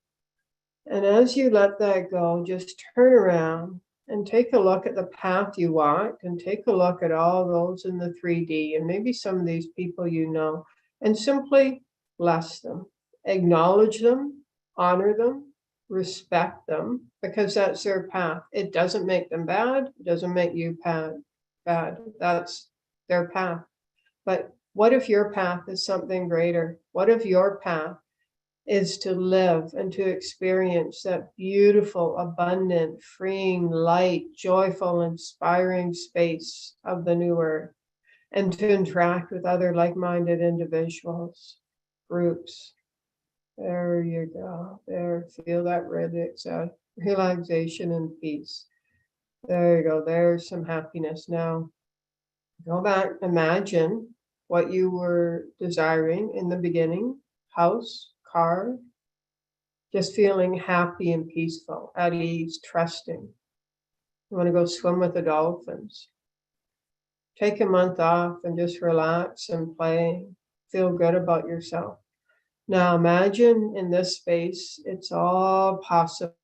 C: And as you let that go, just turn around and take a look at the path you walked, and take a look at all those in the 3D and maybe some of these people you know, and simply bless them, acknowledge them, honor them, respect them, because that's their path. It doesn't make them bad. It doesn't make you bad. That's their path. But what if your path is something greater? What if your path is to live and to experience that beautiful, abundant, freeing, light, joyful, inspiring space of the new earth, and to interact with other like-minded individuals, groups? There you go. There, feel that relaxation and peace. There you go. There's some happiness. Now, go back, imagine what you were desiring in the beginning: house, car, just feeling happy and peaceful, at ease, trusting. You want to go swim with the dolphins. Take a month off and just relax and play. Feel good about yourself. Now imagine in this space, it's all possible.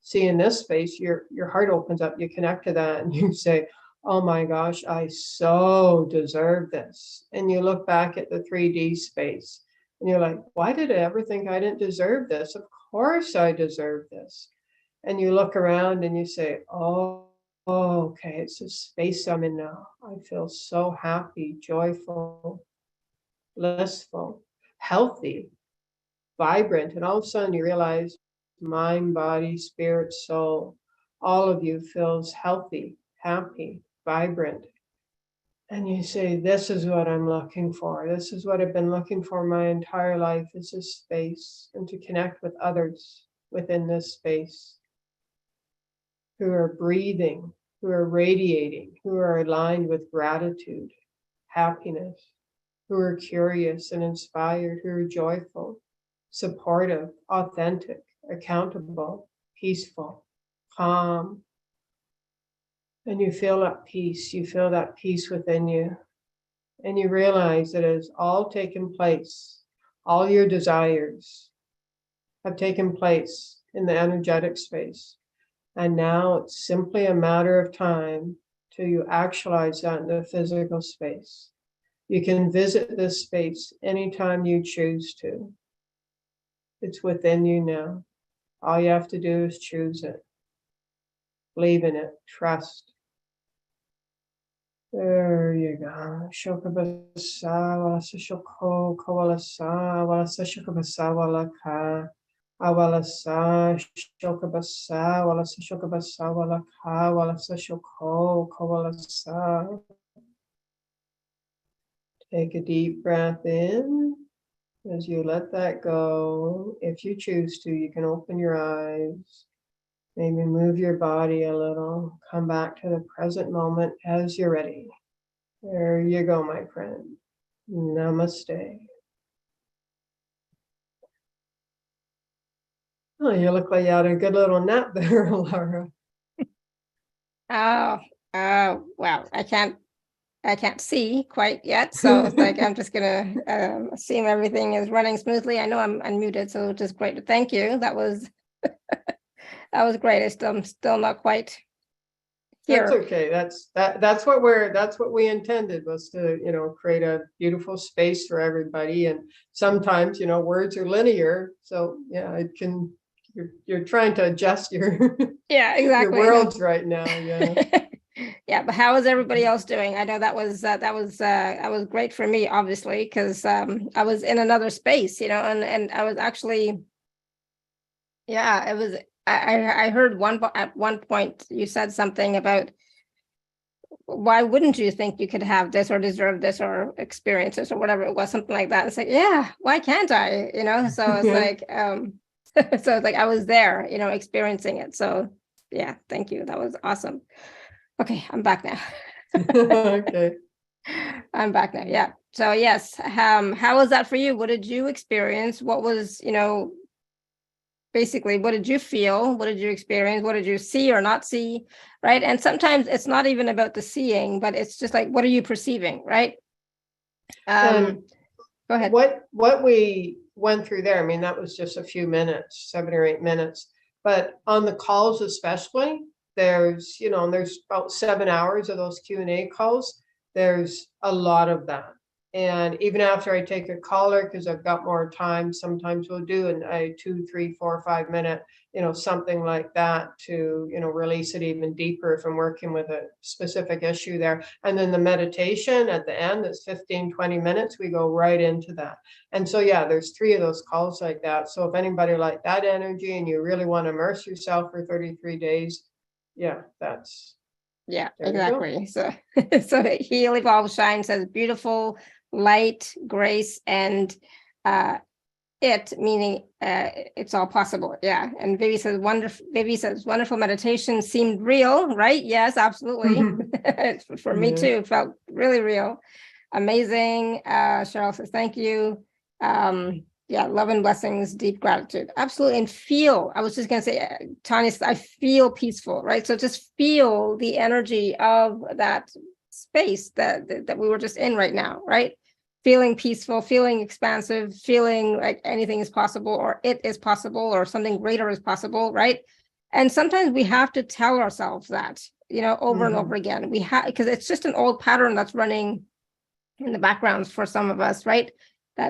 C: See, in this space, your heart opens up, you connect to that, and you say, oh my gosh, I so deserve this. And you look back at the 3D space, And you're like, why did I ever think I didn't deserve this? Of course I deserve this. And you look around and you say, oh, okay, it's the space I'm in now. I feel so happy, joyful, blissful, healthy, vibrant. And all of a sudden you realize mind, body, spirit, soul, all of you feels healthy, happy, vibrant. And you say, this is what I'm looking for. This is what I've been looking for my entire life, is this space, and to connect with others within this space who are breathing, who are radiating, who are aligned with gratitude, happiness, who are curious and inspired, who are joyful, supportive, authentic, accountable, peaceful, calm. And you feel that peace, you feel that peace within you. And you realize that it has all taken place. All your desires have taken place in the energetic space. And now it's simply a matter of time till you actualize that in the physical space. You can visit this space anytime you choose to. It's within you now. All you have to do is choose it. Believe in it. Trust. There you go. Shokabasa, walasa shoko, kawalasa, walasa shokabasa, walaka, awalasa, shokabasa, walasa shokabasa, walaka, walasa shoko, kawalasa. Take a deep breath in. As you let that go, if you choose to, you can open your eyes. Maybe move your body a little. Come back to the present moment as you're ready. There you go, my friend. Namaste. Oh, you look like you had a good little nap there, Laura.
A: Oh, wow. I can't see quite yet. So it's like, I'm just gonna assume everything is running smoothly. I know I'm unmuted, so just great. Thank you. That was that was great. I'm still not quite here.
C: That's okay. That's what we intended, was to, create a beautiful space for everybody. And sometimes, words are linear. So yeah, you're trying to adjust your
A: yeah, exactly.
C: your worlds right now. Yeah.
A: Yeah, but how is everybody else doing? I know that was great for me, obviously, because I was in another space, and I was actually, yeah, it was. I heard at one point you said something about, why wouldn't you think you could have this or deserve this or experience this or whatever it was, something like that. It's like, yeah, why can't I? So it's like, so it's like I was there, experiencing it. So yeah, thank you. That was awesome. Okay, I'm back now.
C: Okay.
A: I'm back now. Yeah. So yes, how was that for you? What did you experience? What was, basically, what did you feel? What did you experience? What did you see or not see? Right. And sometimes it's not even about the seeing, but it's just like, what are you perceiving? Right. Go ahead.
C: What we went through there, I mean, that was just a few minutes, 7 or 8 minutes. But on the calls especially, there's about 7 hours of those Q&A calls. There's a lot of that. And even after I take a caller, because I've got more time, sometimes we'll do a 2, 3, 4, 5 minute, something like that to, release it even deeper if I'm working with a specific issue there. And then the meditation at the end, that's 15, 20 minutes, we go right into that. And so, yeah, there's 3 of those calls like that. So if anybody like that energy and you really want to immerse yourself for 33 days, yeah, that's.
A: Yeah, exactly. So, so Heal, Evolve, Shine says beautiful, light, grace, and it, meaning it's all possible. Yeah. And Vivi says wonderful meditation seemed real, right? Yes, absolutely. For me too, it felt really real. Amazing. Cheryl says thank you. Yeah, love and blessings, deep gratitude. Absolutely. And feel, I was just going to say, Tanya says, I feel peaceful, right? So just feel the energy of that space that we were just in right now, right? Feeling peaceful, feeling expansive, feeling like anything is possible, or it is possible, or something greater is possible, right? And sometimes we have to tell ourselves that, over and over again. We have, because it's just an old pattern that's running in the background for some of us, right?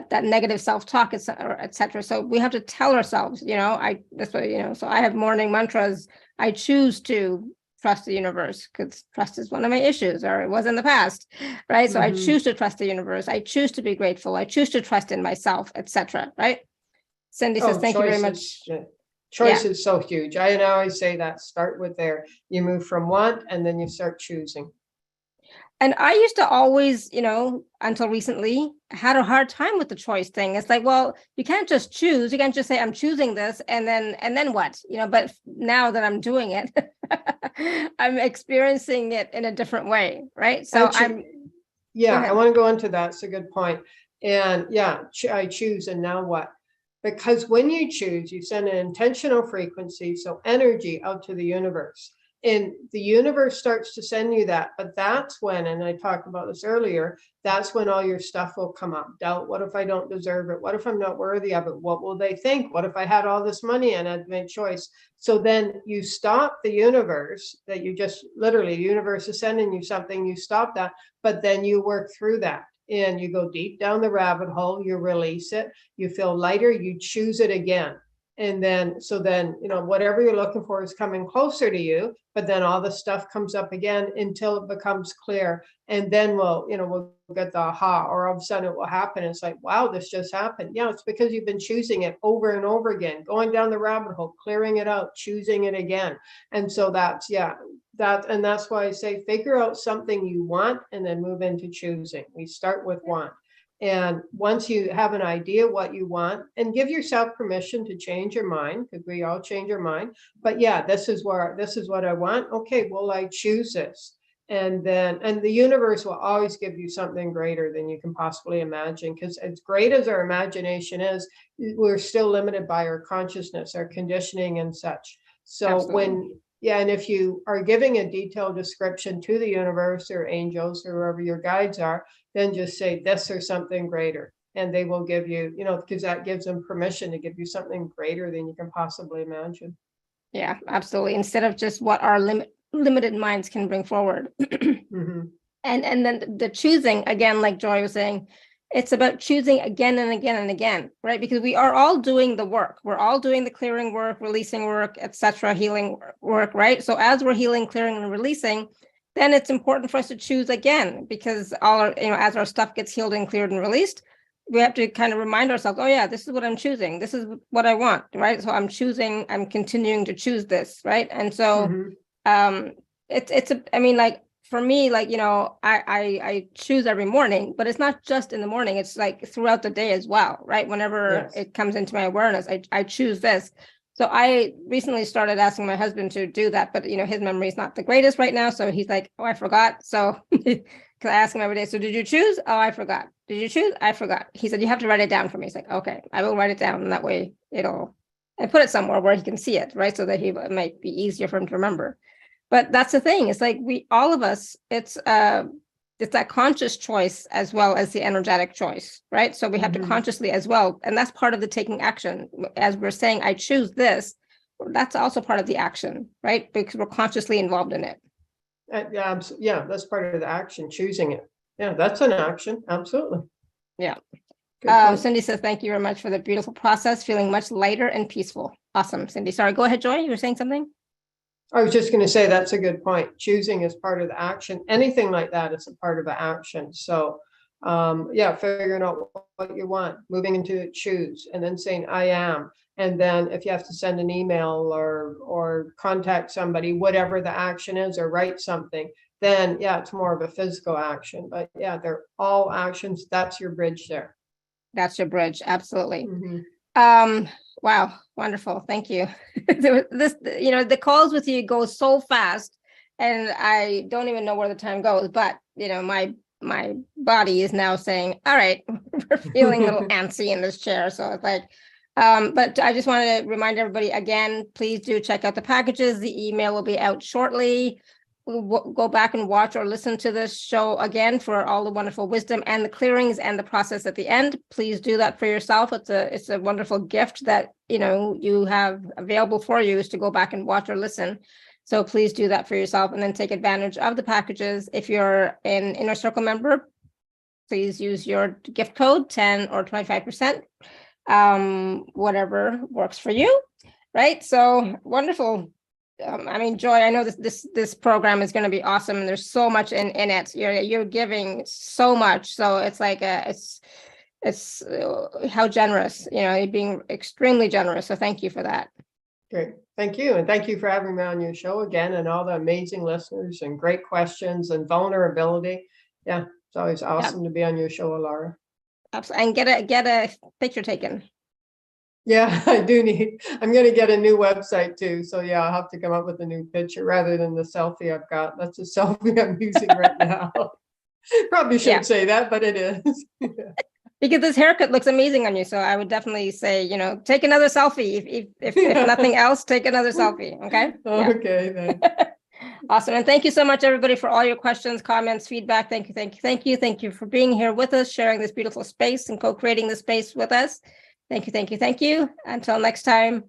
A: that negative self-talk, et cetera. So we have to tell ourselves, that's what, so I have morning mantras. I choose to trust the universe because trust is one of my issues, or it was in the past, right? So I choose to trust the universe. I choose to be grateful. I choose to trust in myself, et cetera, right? Cindy says, thank you very much.
C: Choice is so huge. I always say that start with there. You move from want and then you start choosing.
A: And I used to always, until recently, had a hard time with the choice thing. It's like, well, you can't just choose. You can't just say, I'm choosing this. And then what? But now that I'm doing it, I'm experiencing it in a different way. Right. So
C: I want to go into that. It's a good point. And I choose. And now what? Because when you choose, you send an intentional frequency, so energy out to the universe. And the universe starts to send you that. But that's when, and I talked about this earlier, that's when all your stuff will come up. Doubt, what if I don't deserve it? What if I'm not worthy of it? What will they think? What if I had all this money and I'd made choice? So then you stop the universe that you just literally, the universe is sending you something, you stop that, but then you work through that. And you go deep down the rabbit hole, you release it, you feel lighter, you choose it again. And then, whatever you're looking for is coming closer to you, but then all the stuff comes up again until it becomes clear. And then we'll get the aha, or all of a sudden it will happen. It's like, wow, this just happened. Yeah, it's because you've been choosing it over and over again, going down the rabbit hole, clearing it out, choosing it again. And so that's why I say, figure out something you want and then move into choosing. We start with want. And once you have an idea what you want, and give yourself permission to change your mind, because we all change our mind. But this is what I want. Okay, well, I choose this. And the universe will always give you something greater than you can possibly imagine. Because as great as our imagination is, we're still limited by our consciousness, our conditioning and such. So Absolutely. And if you are giving a detailed description to the universe or angels or whoever your guides are, then just say this or something greater. And they will give you, because that gives them permission to give you something greater than you can possibly imagine.
A: Yeah, absolutely. Instead of just what our limited minds can bring forward.
C: Mm-hmm.
A: And then the choosing, again, like Joy was saying, it's about choosing again and again and again, right? Because we are all doing the work. We're all doing the clearing work, releasing work, etc., healing work, right? So as we're healing, clearing, and releasing, then it's important for us to choose again, because all our, as our stuff gets healed and cleared and released, we have to kind of remind ourselves, oh yeah, this is what I'm choosing. This is what I want, right? So I'm continuing to choose this, right? And so for me, I choose every morning, but it's not just in the morning. It's like throughout the day as well, right? Whenever it comes into my awareness, I choose this. So I recently started asking my husband to do that, but his memory is not the greatest right now. So he's like, oh, I forgot. So because I ask him every day, so did you choose? Oh, I forgot. Did you choose? I forgot. He said, you have to write it down for me. He's like, okay, I will write it down. And that way and put it somewhere where he can see it, right? So that it might be easier for him to remember. But that's the thing. It's like all of us, it's that conscious choice as well as the energetic choice, right? So we have to consciously as well. And that's part of the taking action. As we're saying, I choose this, that's also part of the action, right? Because we're consciously involved in it.
C: That's part of the action, choosing it. Yeah, that's an action. Absolutely.
A: Yeah. Cindy says, thank you very much for the beautiful process. Feeling much lighter and peaceful. Awesome, Cindy. Sorry, go ahead, Joy. You were saying something?
C: I was just going to say that's a good point. Choosing is part of the action. Anything like that is a part of the action. So, figuring out what you want, moving into choose, and then saying I am. And then if you have to send an email or contact somebody, whatever the action is, or write something, then it's more of a physical action. But they're all actions. That's your bridge there.
A: That's your bridge. Absolutely. Mm-hmm. Wow. Wonderful. Thank you. The calls with you go so fast and I don't even know where the time goes, but my body is now saying, all right, we're feeling a little antsy in this chair. So it's like, but I just want to remind everybody again, please do check out the packages. The email will be out shortly. We'll go back and watch or listen to this show again for all the wonderful wisdom and the clearings and the process at the end. Please do that for yourself. It's a wonderful gift that you have available for you, is to go back and watch or listen. So please do that for yourself and then take advantage of the packages. If you're an Inner Circle member, please use your gift code 10 or 25%, whatever works for you, right? So wonderful. I mean, Joy, I know this program is going to be awesome, and there's so much in it. You're giving so much, so it's like it's how generous, you're being extremely generous. So thank you for that.
C: Great, thank you, and thank you for having me on your show again, and all the amazing listeners and great questions and vulnerability. Yeah, it's always awesome to be on your show, Alara.
A: Absolutely, and get a picture taken.
C: Yeah, I'm going to get a new website too. So yeah, I'll have to come up with a new picture rather than the selfie I've got. That's a selfie I'm using right now. Probably shouldn't say that, but it is.
A: Because this haircut looks amazing on you. So I would definitely say, take another selfie. If nothing else, take another selfie. Okay.
C: Okay.
A: Awesome. And thank you so much, everybody, for all your questions, comments, feedback. Thank you. Thank you for being here with us, sharing this beautiful space and co-creating this space with us. Thank you. Until next time,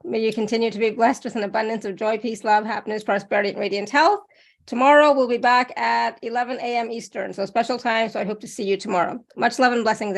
A: may you continue to be blessed with an abundance of joy, peace, love, happiness, prosperity, and radiant health. Tomorrow, we'll be back at 11 a.m. Eastern, so special time. So I hope to see you tomorrow. Much love and blessings.